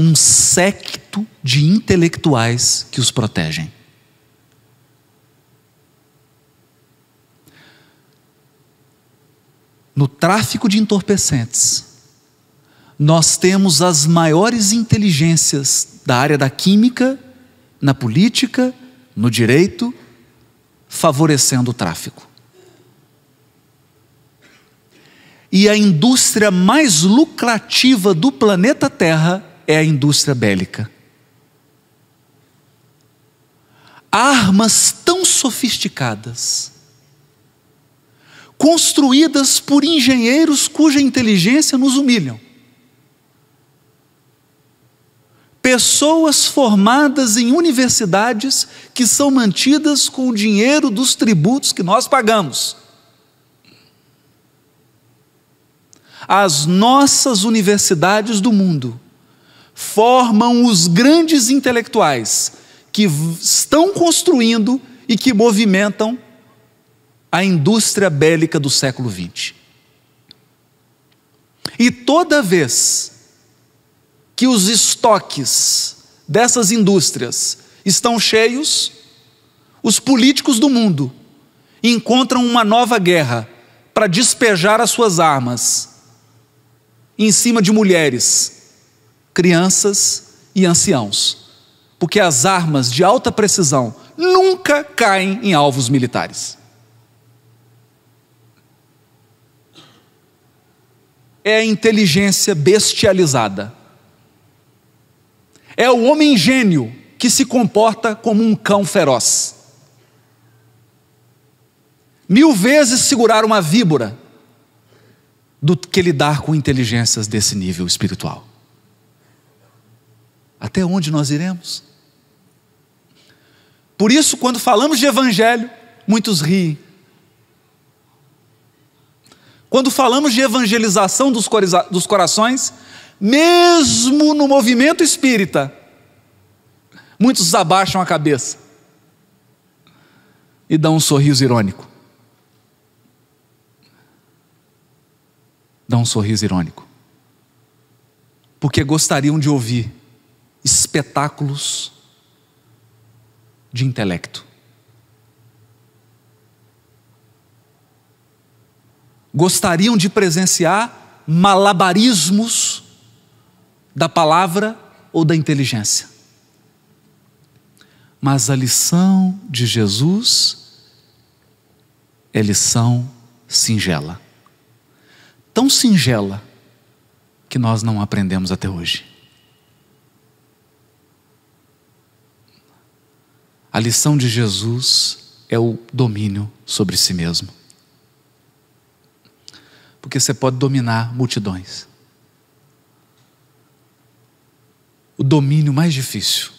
um séquito de intelectuais que os protegem. No tráfico de entorpecentes, nós temos as maiores inteligências da área da química, na política, no direito, favorecendo o tráfico. E a indústria mais lucrativa do planeta Terra é a indústria bélica. Armas tão sofisticadas, construídas por engenheiros cuja inteligência nos humilham. Pessoas formadas em universidades que são mantidas com o dinheiro dos tributos que nós pagamos. As nossas universidades do mundo formam os grandes intelectuais que estão construindo e que movimentam a indústria bélica do século XX. E toda vez que os estoques dessas indústrias estão cheios, os políticos do mundo encontram uma nova guerra para despejar as suas armas em cima de mulheres, crianças e anciãos, porque as armas de alta precisão nunca caem em alvos militares. É a inteligência bestializada. É o homem gênio que se comporta como um cão feroz. 1000 vezes segurar uma víbora do que lidar com inteligências desse nível espiritual. Até onde nós iremos? Por isso, quando falamos de evangelho, muitos riem. Quando falamos de evangelização dos corações, mesmo no movimento espírita, muitos abaixam a cabeça e dão um sorriso irônico. Dão um sorriso irônico. Porque gostariam de ouvir espetáculos de intelecto. Gostariam de presenciar malabarismos da palavra ou da inteligência. Mas a lição de Jesus é lição singela. Tão singela que nós não aprendemos até hoje. A lição de Jesus é o domínio sobre si mesmo. Porque você pode dominar multidões. O domínio mais difícil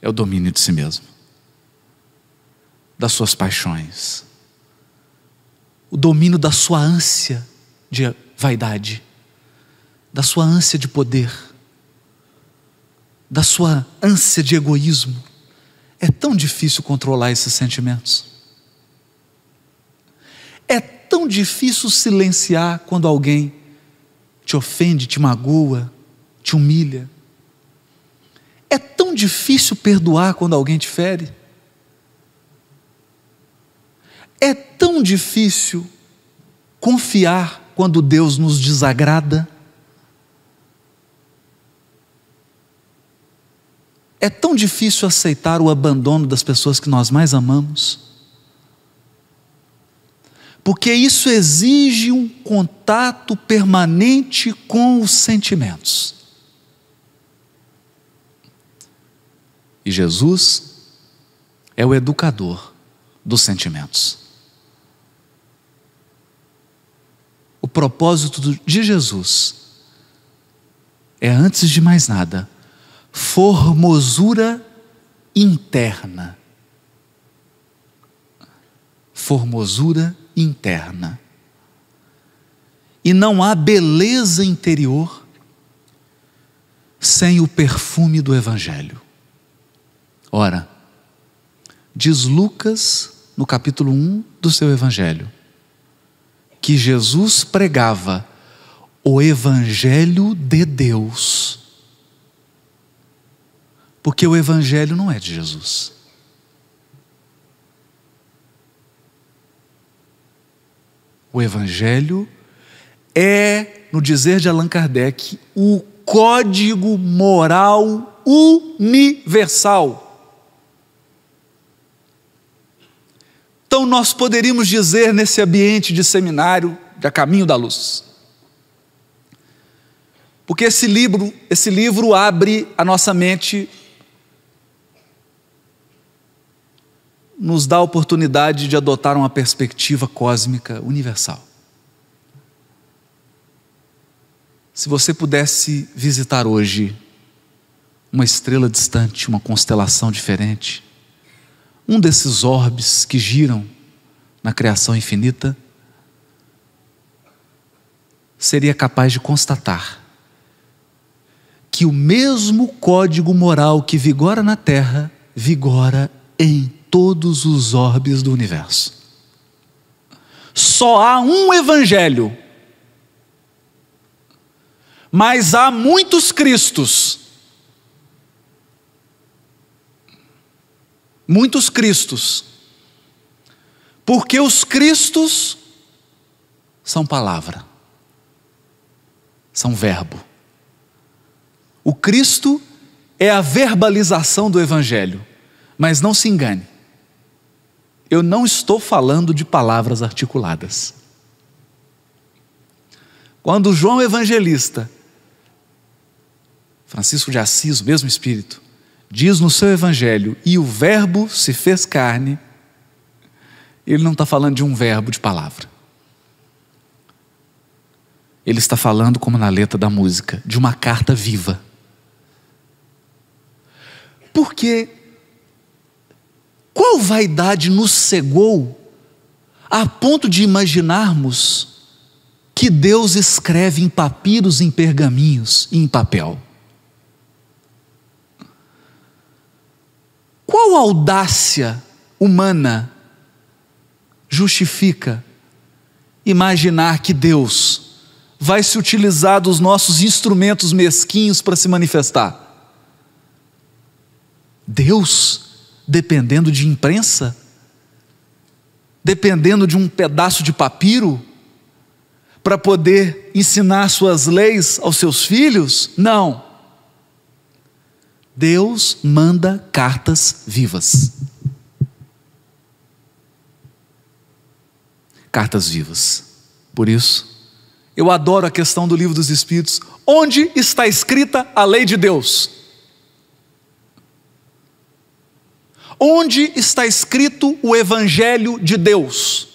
é o domínio de si mesmo, das suas paixões, o domínio da sua ânsia de vaidade, da sua ânsia de poder, da sua ânsia de egoísmo. É tão difícil controlar esses sentimentos. É tão difícil silenciar quando alguém te ofende, te magoa, te humilha. É tão difícil perdoar quando alguém te fere. É tão difícil confiar quando Deus nos desagrada. É tão difícil aceitar o abandono das pessoas que nós mais amamos. Porque isso exige um contato permanente com os sentimentos. E Jesus é o educador dos sentimentos. O propósito de Jesus é, antes de mais nada, formosura interna. Formosura interna. E não há beleza interior sem o perfume do Evangelho. Ora, diz Lucas, no capítulo 1 do seu Evangelho, que Jesus pregava o Evangelho de Deus Porque o Evangelho não é de Jesus. O Evangelho é, no dizer de Allan Kardec, o código moral universal. Então nós poderíamos dizer nesse ambiente de seminário, de A Caminho da Luz, porque esse livro abre a nossa mente, nos dá a oportunidade de adotar uma perspectiva cósmica universal. Se você pudesse visitar hoje uma estrela distante, uma constelação diferente, um desses orbes que giram na criação infinita, seria capaz de constatar que o mesmo código moral que vigora na Terra, vigora em todos os orbes do universo. Só há um Evangelho, mas há muitos Cristos. Muitos Cristos. Porque os Cristos são palavra, são verbo. O Cristo é a verbalização do Evangelho, mas não se engane. Eu não estou falando de palavras articuladas. Quando João Evangelista, Francisco de Assis, o mesmo Espírito, diz no seu Evangelho, e o verbo se fez carne, ele não está falando de um verbo de palavra. Ele está falando, como na letra da música, de uma carta viva. Porque qual vaidade nos cegou a ponto de imaginarmos que Deus escreve em papiros, em pergaminhos e em papel? Qual audácia humana justifica imaginar que Deus vai se utilizar dos nossos instrumentos mesquinhos para se manifestar? Deus, dependendo de imprensa, dependendo de um pedaço de papiro, para poder ensinar suas leis aos seus filhos? Não. Deus manda cartas vivas. Cartas vivas. Por isso, eu adoro a questão do Livro dos Espíritos. Onde está escrita a lei de Deus? Onde está escrito o Evangelho de Deus?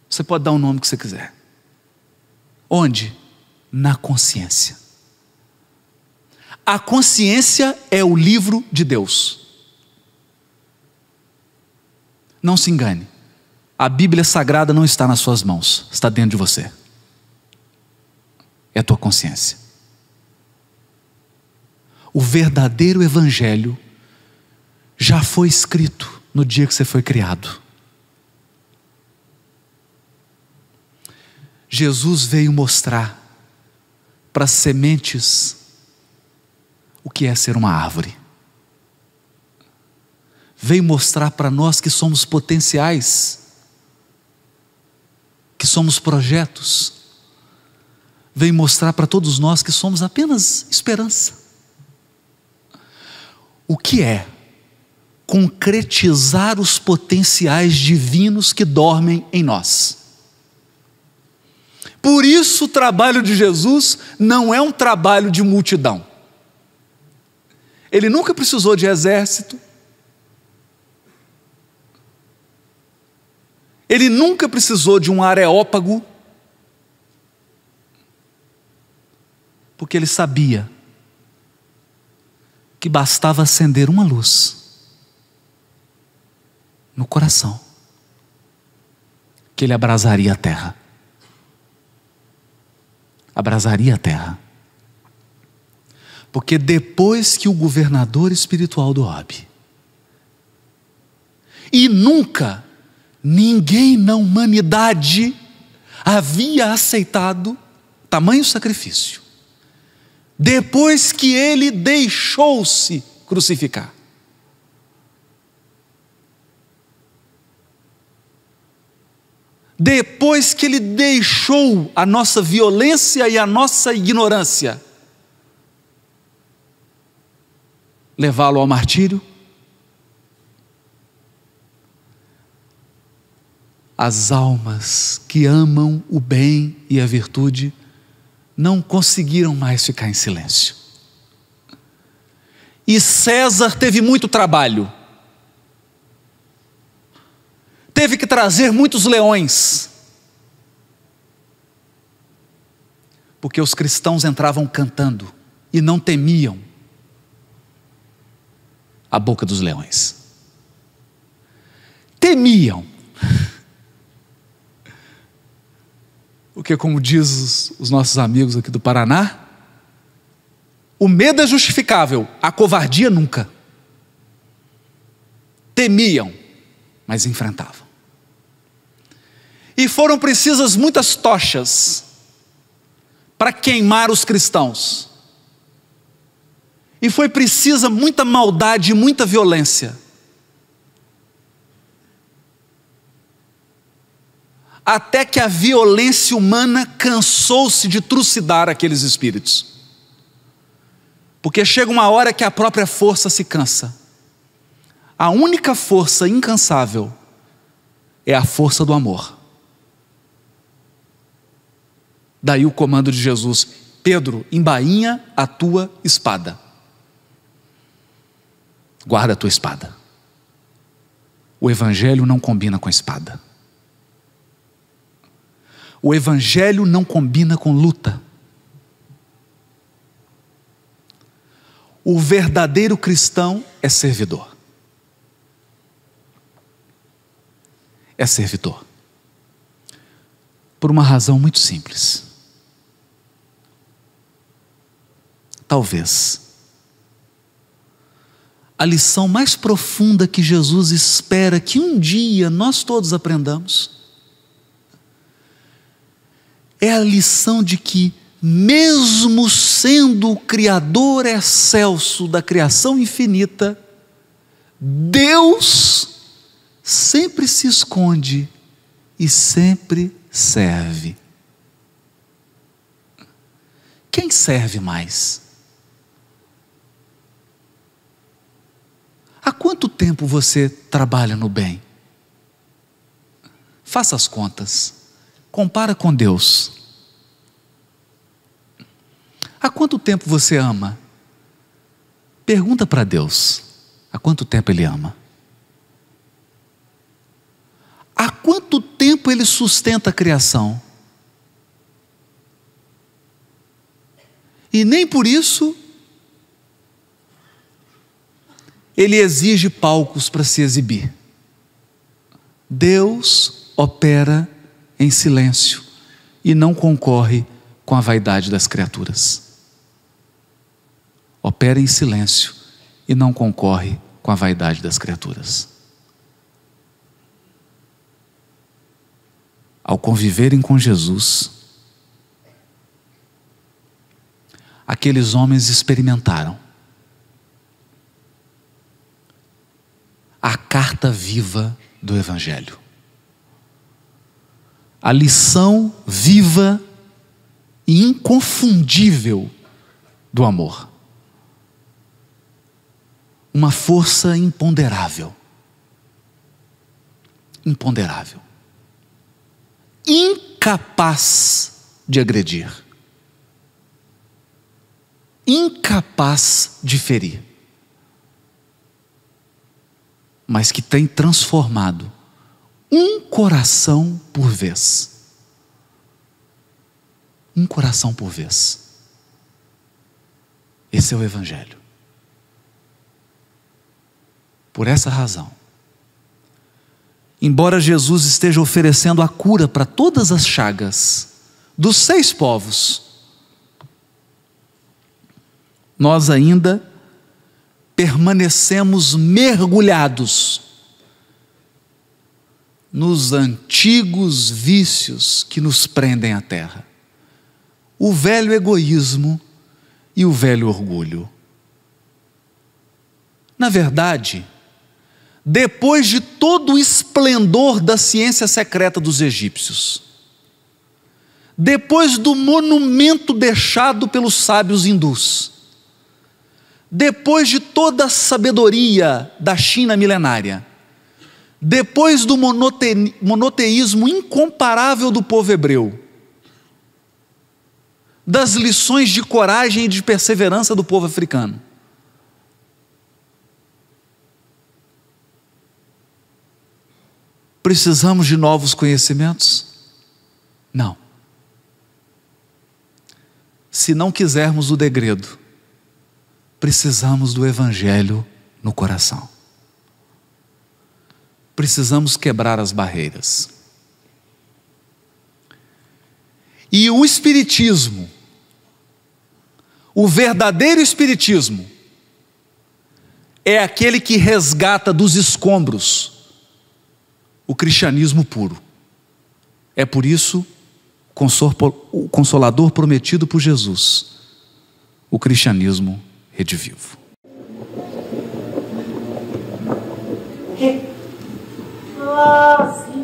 Você pode dar o nome que você quiser. Onde? Na consciência. A consciência é o livro de Deus. Não se engane. A Bíblia Sagrada não está nas suas mãos, está dentro de você. É a tua consciência. O verdadeiro Evangelho já foi escrito no dia que você foi criado. Jesus veio mostrar para as sementes o que é ser uma árvore. Veio mostrar para nós que somos potenciais, que somos projetos. Veio mostrar para todos nós que somos apenas esperança. O que é concretizar os potenciais divinos que dormem em nós. Por isso o trabalho de Jesus não é um trabalho de multidão. Ele nunca precisou de exército. Ele nunca precisou de um areópago. Porque ele sabia que bastava acender uma luz no coração, que ele abrasaria a terra. Abrasaria a terra. Porque depois que o governador espiritual do orbe, e nunca ninguém na humanidade havia aceitado tamanho sacrifício, depois que ele deixou-se crucificar. Depois que ele deixou a nossa violência e a nossa ignorância levá-lo ao martírio, as almas que amam o bem e a virtude não conseguiram mais ficar em silêncio. E César teve muito trabalho. Teve que trazer muitos leões. Porque os cristãos entravam cantando e não temiam a boca dos leões. Temiam. Porque, como diz os nossos amigos aqui do Paraná, o medo é justificável, a covardia nunca. Temiam, mas enfrentavam. E foram precisas muitas tochas para queimar os cristãos. E foi precisa muita maldade e muita violência. Até que a violência humana cansou-se de trucidar aqueles espíritos. Porque chega uma hora que a própria força se cansa. A única força incansável é a força do amor. Daí o comando de Jesus: Pedro, embainha a tua espada. Guarda a tua espada. O evangelho não combina com espada. O evangelho não combina com luta. O verdadeiro cristão é servidor. É servidor. Por uma razão muito simples. Talvez a lição mais profunda que Jesus espera que um dia nós todos aprendamos é a lição de que, mesmo sendo o Criador excelso da criação infinita, Deus sempre se esconde e sempre serve. Quem serve mais? Há quanto tempo você trabalha no bem? Faça as contas. Compara com Deus. Há quanto tempo você ama? Pergunta para Deus. Há quanto tempo Ele ama? Há quanto tempo Ele sustenta a criação? E nem por isso Ele exige palcos para se exibir. Deus opera em silêncio e não concorre com a vaidade das criaturas. Opera em silêncio e não concorre com a vaidade das criaturas. Ao conviverem com Jesus, aqueles homens experimentaram a carta viva do Evangelho. A lição viva e inconfundível do amor. Uma força imponderável. Imponderável. Incapaz de agredir. Incapaz de ferir. Mas que tem transformado um coração por vez. Um coração por vez. Esse é o Evangelho. Por essa razão, embora Jesus esteja oferecendo a cura para todas as chagas dos 6 povos, nós ainda permanecemos mergulhados nos antigos vícios que nos prendem à terra. O velho egoísmo e o velho orgulho. Na verdade, depois de todo o esplendor da ciência secreta dos egípcios, depois do monumento deixado pelos sábios hindus, depois de toda a sabedoria da China milenária, depois do monoteísmo incomparável do povo hebreu, das lições de coragem e de perseverança do povo africano, precisamos de novos conhecimentos? Não. Se não quisermos o degredo, precisamos do Evangelho no coração. Precisamos quebrar as barreiras. E o Espiritismo, o verdadeiro Espiritismo, é aquele que resgata dos escombros o cristianismo puro. É por isso o Consolador prometido por Jesus, o cristianismo redivivo. Ah, sim.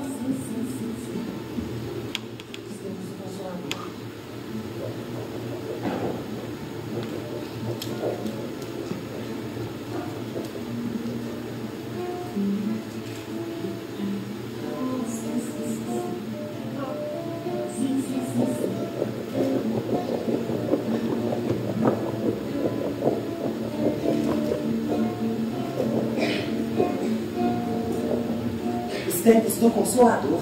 Os tempos do Consolador.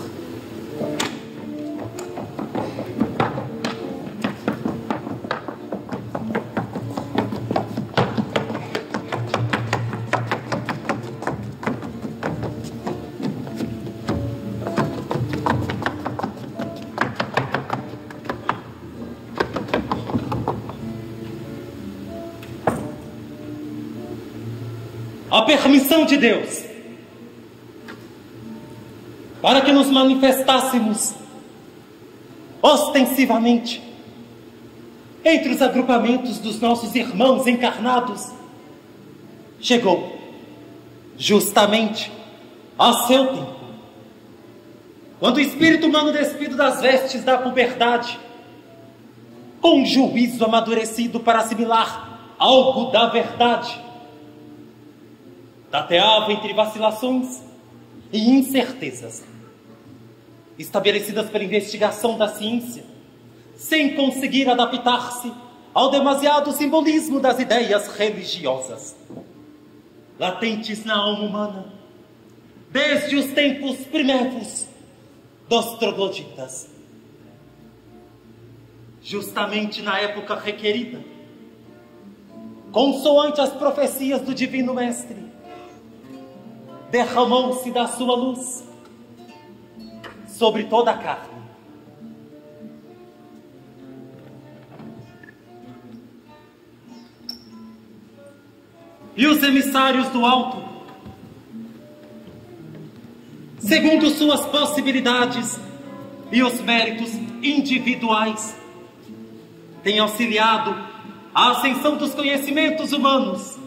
A permissão de Deus para que nos manifestássemos ostensivamente entre os agrupamentos dos nossos irmãos encarnados chegou justamente a seu tempo, quando o espírito humano, despido das vestes da puberdade, com juízo amadurecido para assimilar algo da verdade, tateava entre vacilações e incertezas estabelecidas pela investigação da ciência, sem conseguir adaptar-se ao demasiado simbolismo das ideias religiosas, latentes na alma humana, desde os tempos primeiros dos trogloditas. Justamente na época requerida, consoante as profecias do Divino Mestre, derramou-se da sua luz sobre toda a carne. E os emissários do alto, segundo suas possibilidades e os méritos individuais, têm auxiliado a ascensão dos conhecimentos humanos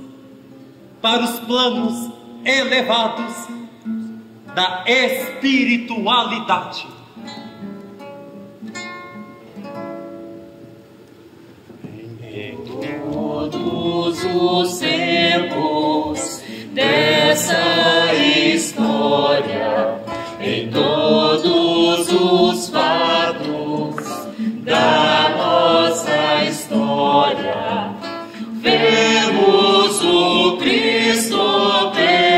para os planos elevados da espiritualidade. Em todos os tempos dessa história, em todos os fatos da nossa história, vemos o Cristo operante.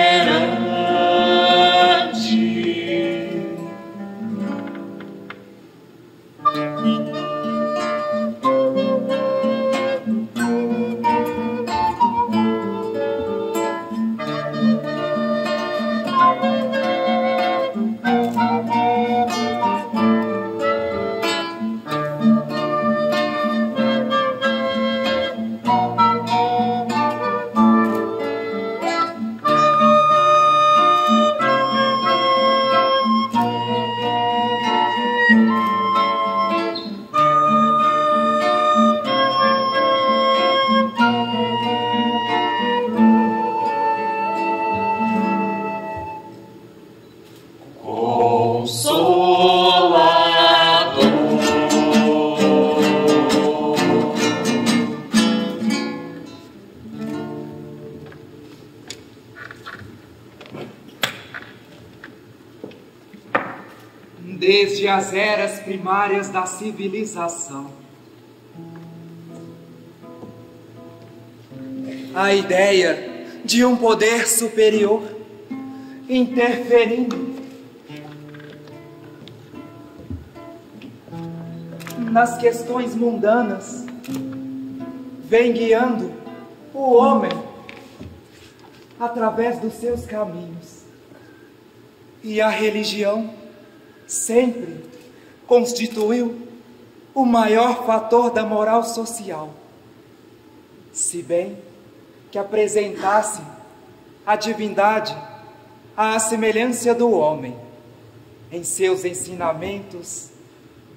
desde as eras primárias da civilização. A ideia de um poder superior interferindo nas questões mundanas vem guiando o homem através dos seus caminhos. E a religião sempre constituiu o maior fator da moral social, se bem que apresentasse a divindade à semelhança do homem em seus ensinamentos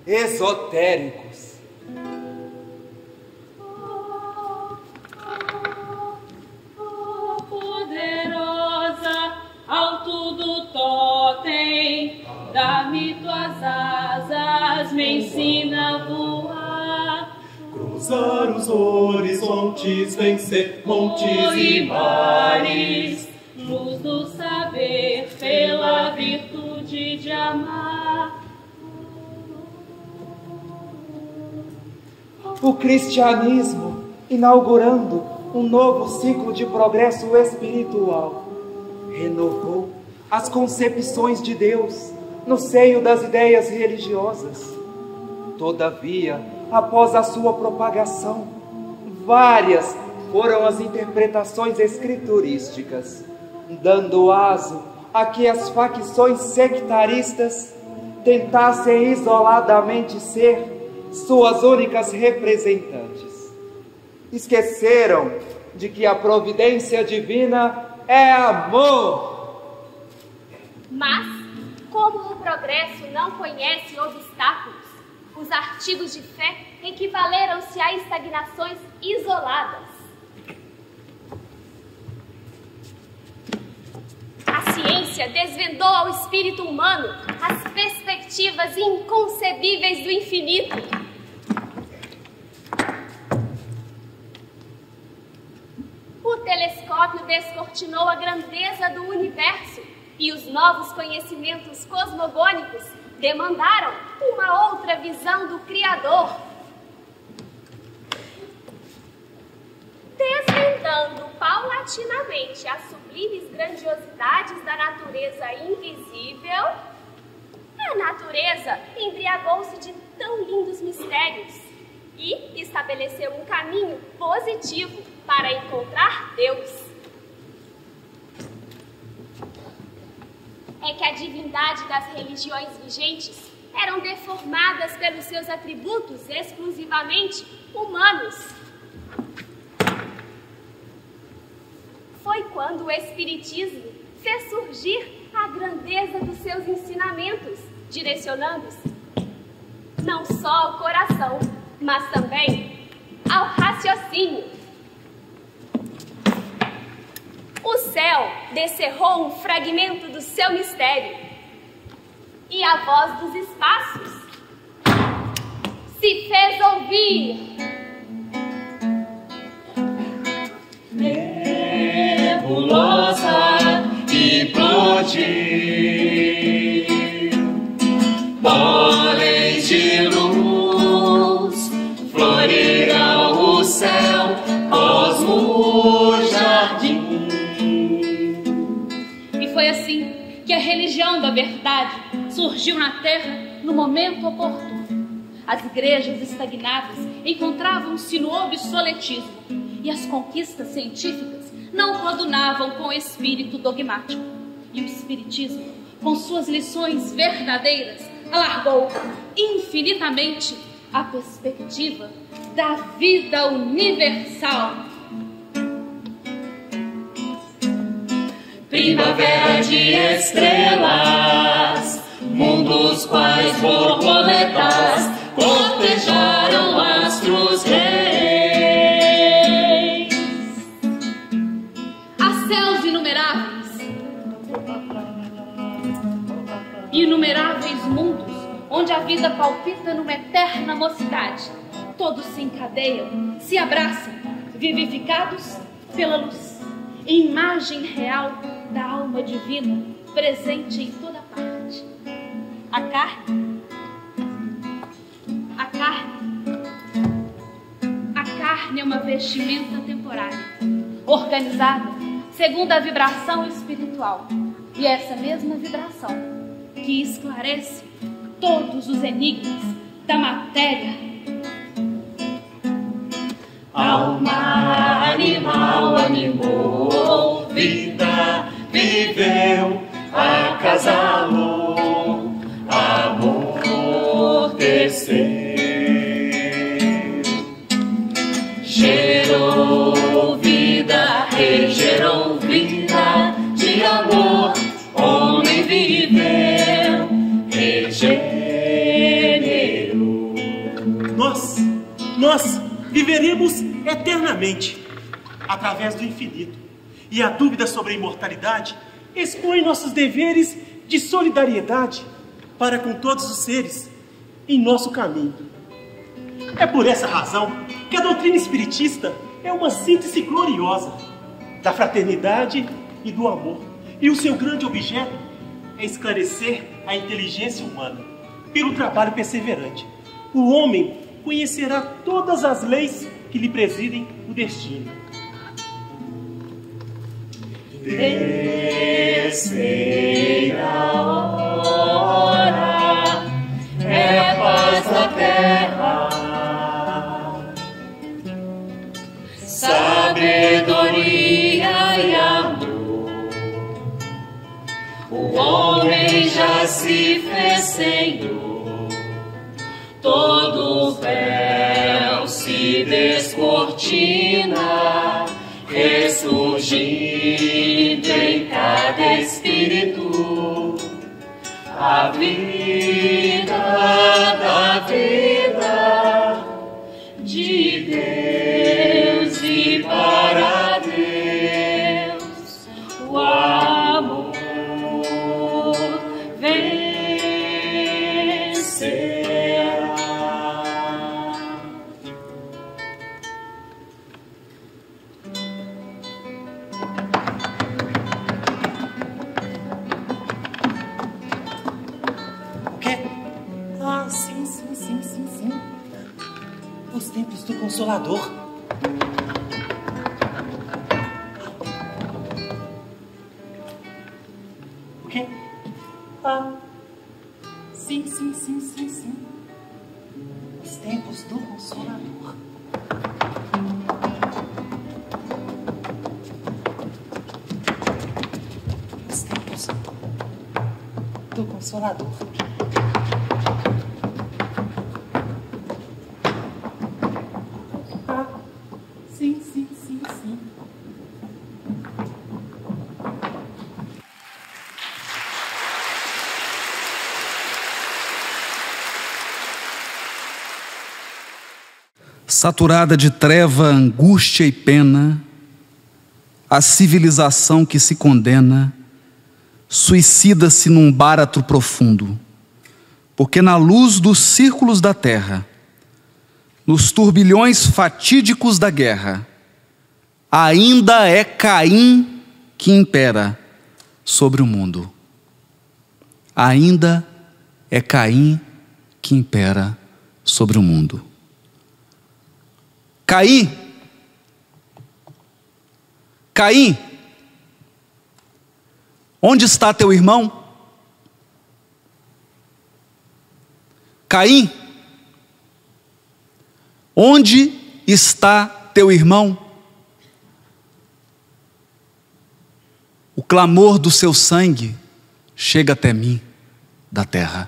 esotéricos. Poderosa, alto do totem, dá-me tuas asas, me ensina a voar. Cruzar os horizontes, vencer montes e mares. Luz do saber pela virtude de amar. O cristianismo inaugurando um novo ciclo de progresso espiritual, renovou as concepções de Deus no seio das ideias religiosas. Todavia, após a sua propagação, várias foram as interpretações escriturísticas, dando aso a que as facções sectaristas tentassem isoladamente ser suas únicas representantes. Esqueceram de que a providência divina é amor. Mas, como o progresso não conhece obstáculos, os artigos de fé equivaleram-se a estagnações isoladas. A ciência desvendou ao espírito humano as perspectivas inconcebíveis do infinito. O telescópio descortinou a grandeza do universo e os novos conhecimentos cosmogônicos demandaram uma outra visão do Criador. Desvendando paulatinamente as sublimes grandiosidades da natureza invisível, a natureza embriagou-se de tão lindos mistérios e estabeleceu um caminho positivo para encontrar Deus. É que a divindade das religiões vigentes eram deformadas pelos seus atributos exclusivamente humanos. Foi quando o Espiritismo fez surgir a grandeza dos seus ensinamentos, direcionando-se não só ao coração, mas também ao raciocínio. O céu descerrou um fragmento do seu mistério, e a voz dos espaços se fez ouvir. Nebulosa implodir, pólenes de luz florirão o céu, cosmo jardim. E foi assim que a religião da verdade surgiu na Terra no momento oportuno. As igrejas estagnadas encontravam-se no obsoletismo e as conquistas científicas não coadunavam com o espírito dogmático. E o Espiritismo, com suas lições verdadeiras, alargou infinitamente a perspectiva da vida universal. Primavera de estrelas, mundos quais borboletas cortejaram astros reis. Há céus inumeráveis mundos onde a vida palpita numa eterna mocidade. Todos se encadeiam, se abraçam, vivificados pela luz, imagem real da alma divina presente em toda parte. A carne é uma vestimenta temporária, organizada segundo a vibração espiritual. E é essa mesma vibração que esclarece todos os enigmas da matéria. Alma animal animou, vida viveu, acasalou, amorteceu. Gerou vida, regerou vida de amor, homem viveu, regenerou. Nós viveremos eternamente através do infinito. E a dúvida sobre a imortalidade expõe nossos deveres de solidariedade para com todos os seres em nosso caminho. É por essa razão que a doutrina espiritista é uma síntese gloriosa da fraternidade e do amor. E o seu grande objeto é esclarecer a inteligência humana pelo trabalho perseverante. O homem conhecerá todas as leis que lhe presidem o destino. Terceira hora é paz na terra, sabedoria e amor. O homem já se fez senhor, todo o véu se descortina, ressurgindo em cada espírito a vida da vida de Deus e para Deus o amor vencerá. O quê? Ah, sim. Os tempos do Consolador. O quê? Ah, sim. Os tempos do Consolador. Os tempos do Consolador. Ah, sim. Saturada de treva, angústia e pena, a civilização que se condena suicida-se num báratro profundo, porque na luz dos círculos da terra, nos turbilhões fatídicos da guerra, ainda é Caim que impera sobre o mundo. Ainda é Caim que impera sobre o mundo. Caim, onde está teu irmão? Caim, onde está teu irmão? O clamor do seu sangue chega até mim da terra.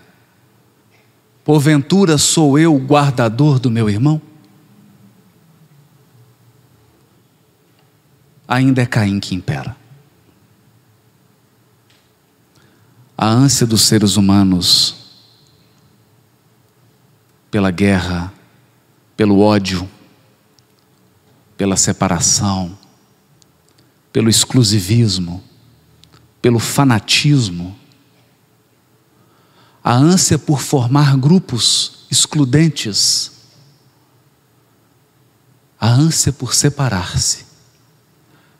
Porventura sou eu o guardador do meu irmão? Ainda é Caim que impera. A ânsia dos seres humanos pela guerra, pelo ódio, pela separação, pelo exclusivismo, pelo fanatismo, a ânsia por formar grupos excludentes, a ânsia por separar-se,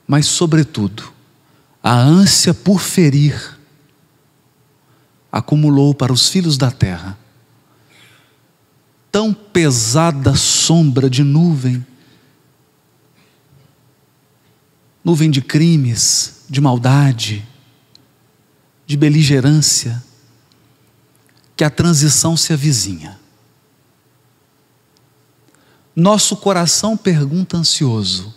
mas, sobretudo, a ânsia por ferir, acumulou para os filhos da terra tão pesada sombra de nuvem de crimes, de maldade, de beligerância, que a transição se avizinha. Nosso coração pergunta ansioso: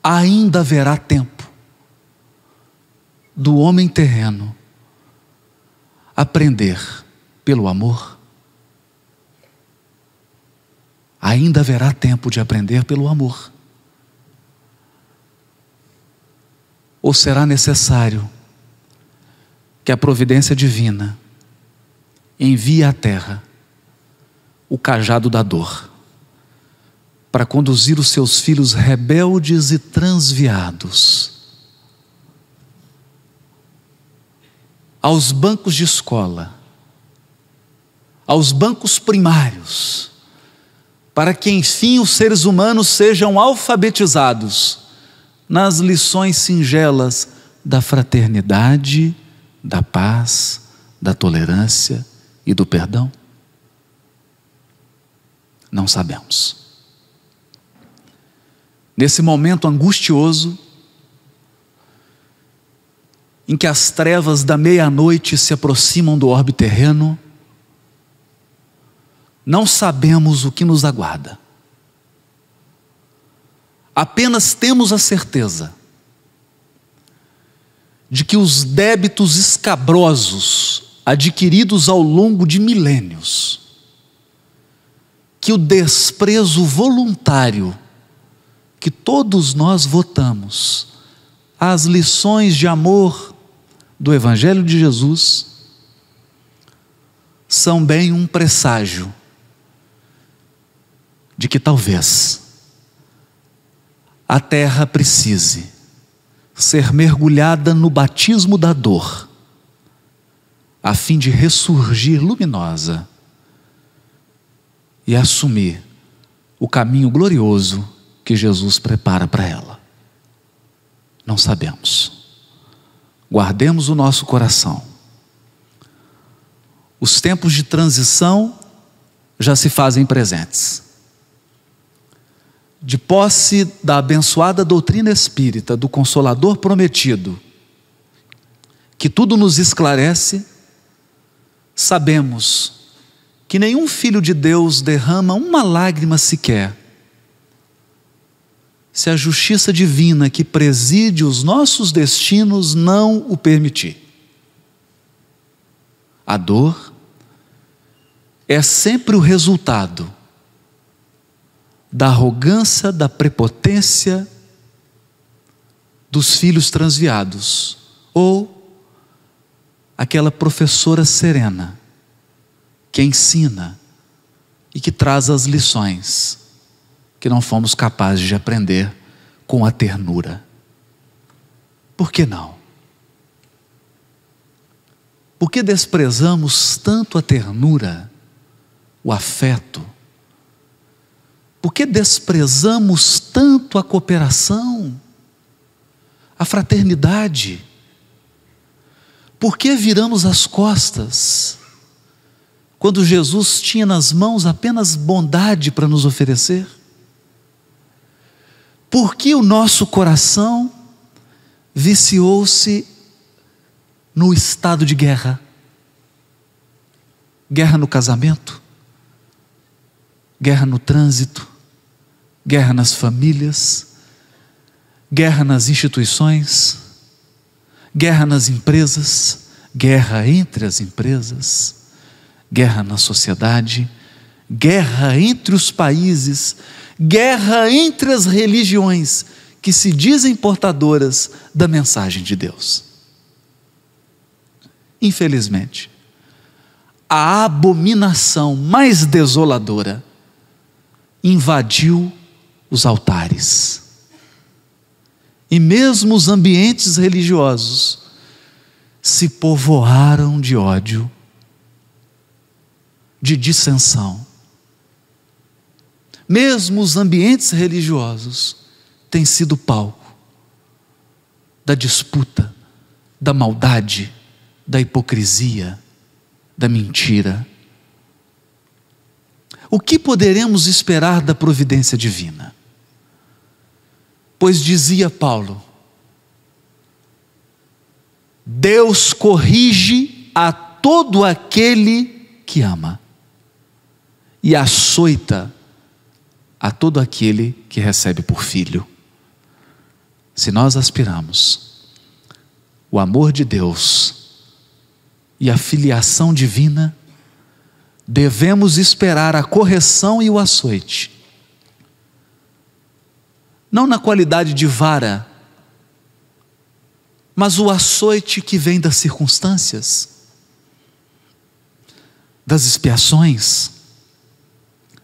ainda haverá tempo do homem terreno aprender pelo amor? Ainda haverá tempo de aprender pelo amor? Ou será necessário que a providência divina envie à terra o cajado da dor para conduzir os seus filhos rebeldes e transviados aos bancos de escola, aos bancos primários, para que enfim os seres humanos sejam alfabetizados nas lições singelas da fraternidade, da paz, da tolerância e do perdão? Não sabemos. Nesse momento angustioso, em que as trevas da meia-noite se aproximam do orbe terreno, não sabemos o que nos aguarda. Apenas temos a certeza de que os débitos escabrosos adquiridos ao longo de milênios, que o desprezo voluntário que todos nós votamos às lições de amor do Evangelho de Jesus, são bem um presságio de que talvez a terra precise ser mergulhada no batismo da dor, a fim de ressurgir luminosa e assumir o caminho glorioso que Jesus prepara para ela. Não sabemos. Guardemos o nosso coração. Os tempos de transição já se fazem presentes. De posse da abençoada doutrina espírita, do Consolador prometido, que tudo nos esclarece, sabemos que nenhum filho de Deus derrama uma lágrima sequer, se a justiça divina que preside os nossos destinos não o permitir. A dor é sempre o resultado da arrogância, da prepotência dos filhos transviados, ou aquela professora serena que ensina e que traz as lições que não fomos capazes de aprender com a ternura. Por que não? Por que desprezamos tanto a ternura, o afeto? Por que desprezamos tanto a cooperação, a fraternidade? Por que viramos as costas quando Jesus tinha nas mãos apenas bondade para nos oferecer? Por que o nosso coração viciou-se no estado de guerra? Guerra no casamento, guerra no trânsito, guerra nas famílias, guerra nas instituições, guerra nas empresas, guerra entre as empresas, guerra na sociedade, guerra entre os países, guerra entre as religiões que se dizem portadoras da mensagem de Deus. Infelizmente, a abominação mais desoladora invadiu os altares. E mesmo os ambientes religiosos se povoaram de ódio, de dissensão. Mesmo os ambientes religiosos têm sido palco da disputa, da maldade, da hipocrisia, da mentira. O que poderemos esperar da providência divina? Pois dizia Paulo, Deus corrige a todo aquele que ama e açoita a todo aquele que recebe por filho. Se nós aspiramos o amor de Deus e a filiação divina, devemos esperar a correção e o açoite. Não na qualidade de vara, mas o açoite que vem das circunstâncias, das expiações,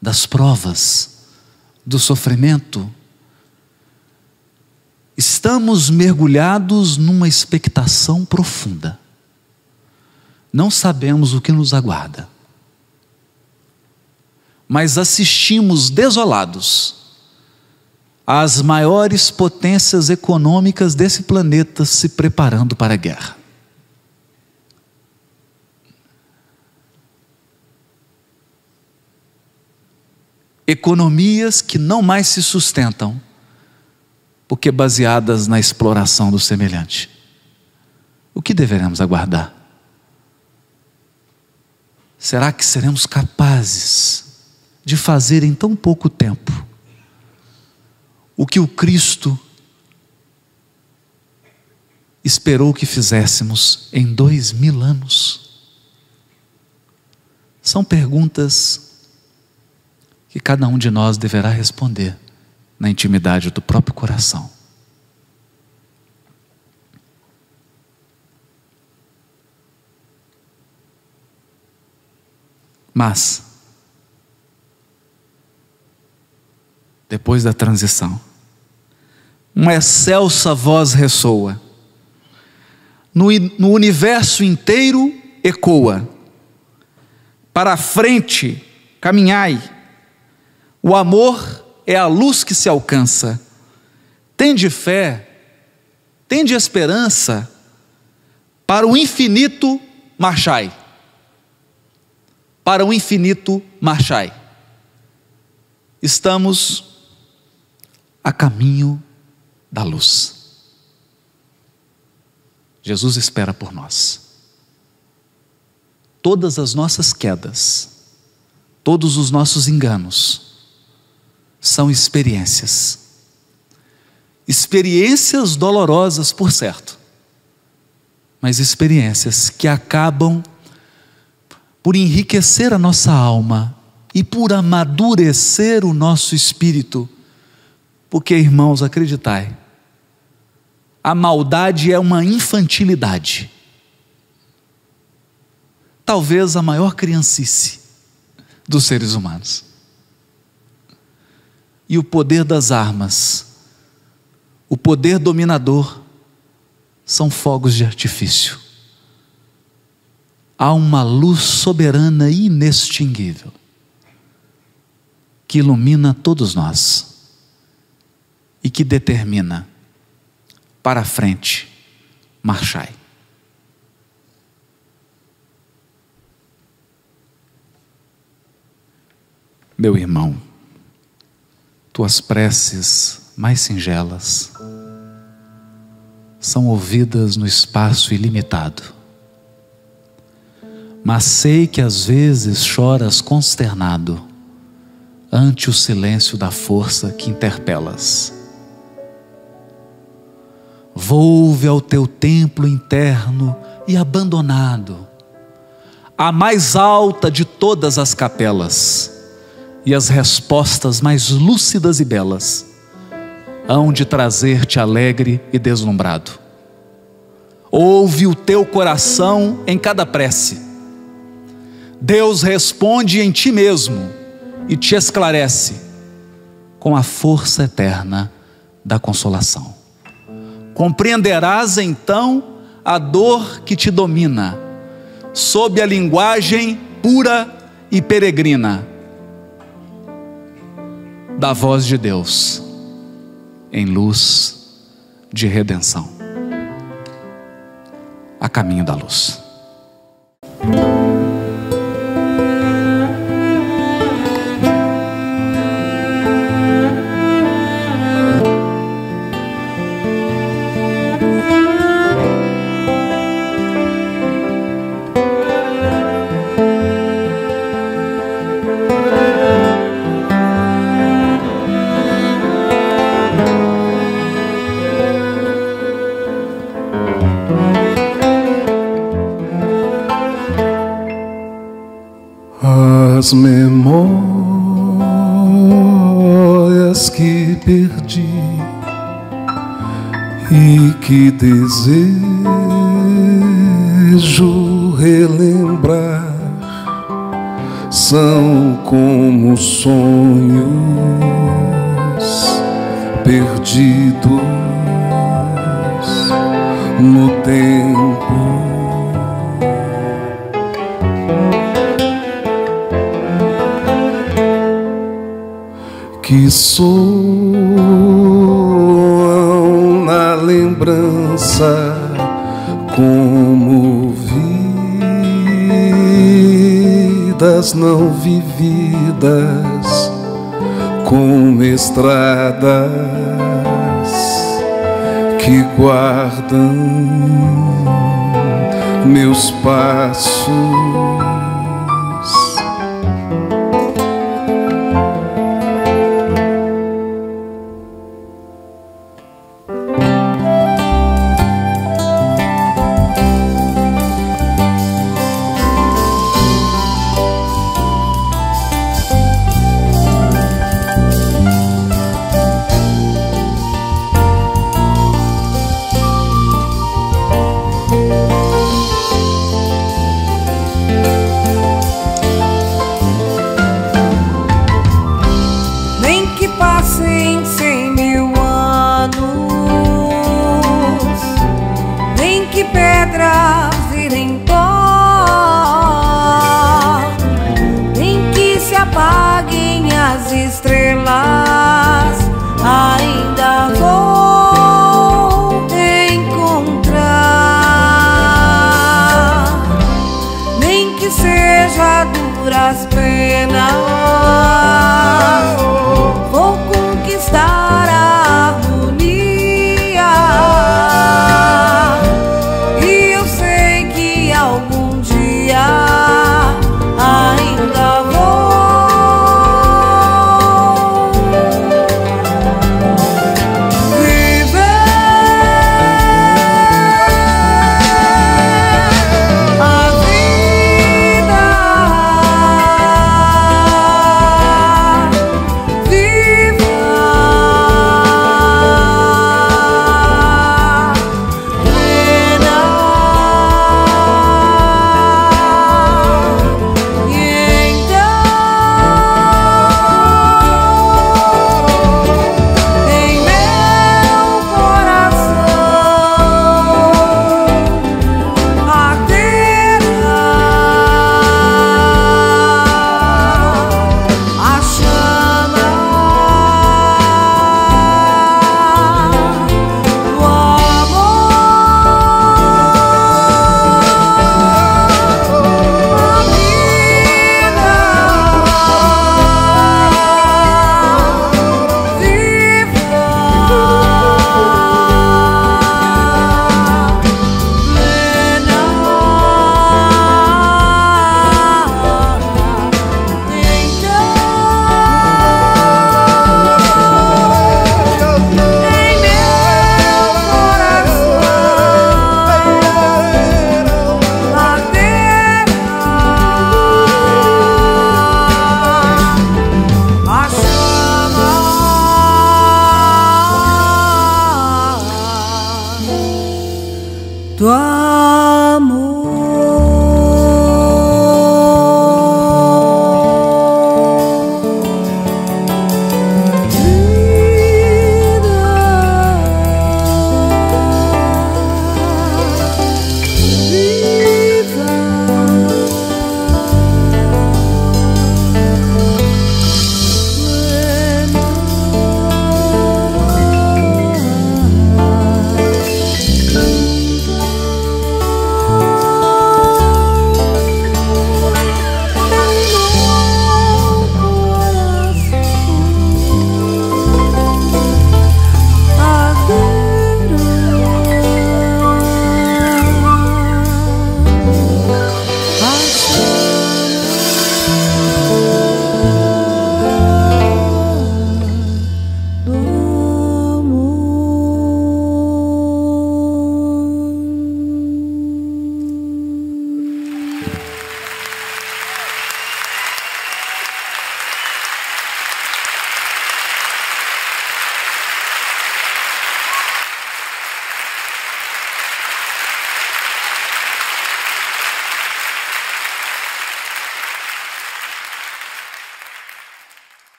das provas, do sofrimento. Estamos mergulhados numa expectação profunda. Não sabemos o que nos aguarda, mas assistimos desolados às maiores potências econômicas desse planeta se preparando para a guerra. Economias que não mais se sustentam, porque baseadas na exploração do semelhante. O que deveremos aguardar? Será que seremos capazes de fazer em tão pouco tempo o que o Cristo esperou que fizéssemos em 2000 anos? São perguntas que cada um de nós deverá responder na intimidade do próprio coração. Mas, depois da transição, uma excelsa voz ressoa, no universo inteiro ecoa: para a frente caminhai, o amor é a luz que se alcança, tende fé, tende esperança, para o infinito marchai. Para o infinito marchai. Estamos a caminho da luz. Jesus espera por nós. Todas as nossas quedas, todos os nossos enganos, são experiências. Experiências dolorosas, por certo, mas experiências que acabam por enriquecer a nossa alma e por amadurecer o nosso espírito. Porque, irmãos, acreditai, a maldade é uma infantilidade. Talvez a maior criancice dos seres humanos. E o poder das armas, o poder dominador, são fogos de artifício. Há uma luz soberana e inextinguível que ilumina todos nós e que determina: para a frente, marchai. Meu irmão, tuas preces mais singelas são ouvidas no espaço ilimitado. Mas sei que às vezes choras consternado ante o silêncio da força que interpelas. Volve ao teu templo interno e abandonado, a mais alta de todas as capelas, e as respostas mais lúcidas e belas hão de trazer-te alegre e deslumbrado. Ouve o teu coração em cada prece. Deus responde em ti mesmo e te esclarece com a força eterna da consolação. Compreenderás então a dor que te domina, sob a linguagem pura e peregrina da voz de Deus, em luz de redenção, a caminho da luz. as memórias que perdi e que desejo relembrar, são como sonhos perdidos no tempo. Que soam na lembrança como vidas não vividas, como estradas que guardam meus passos.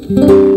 Thank you.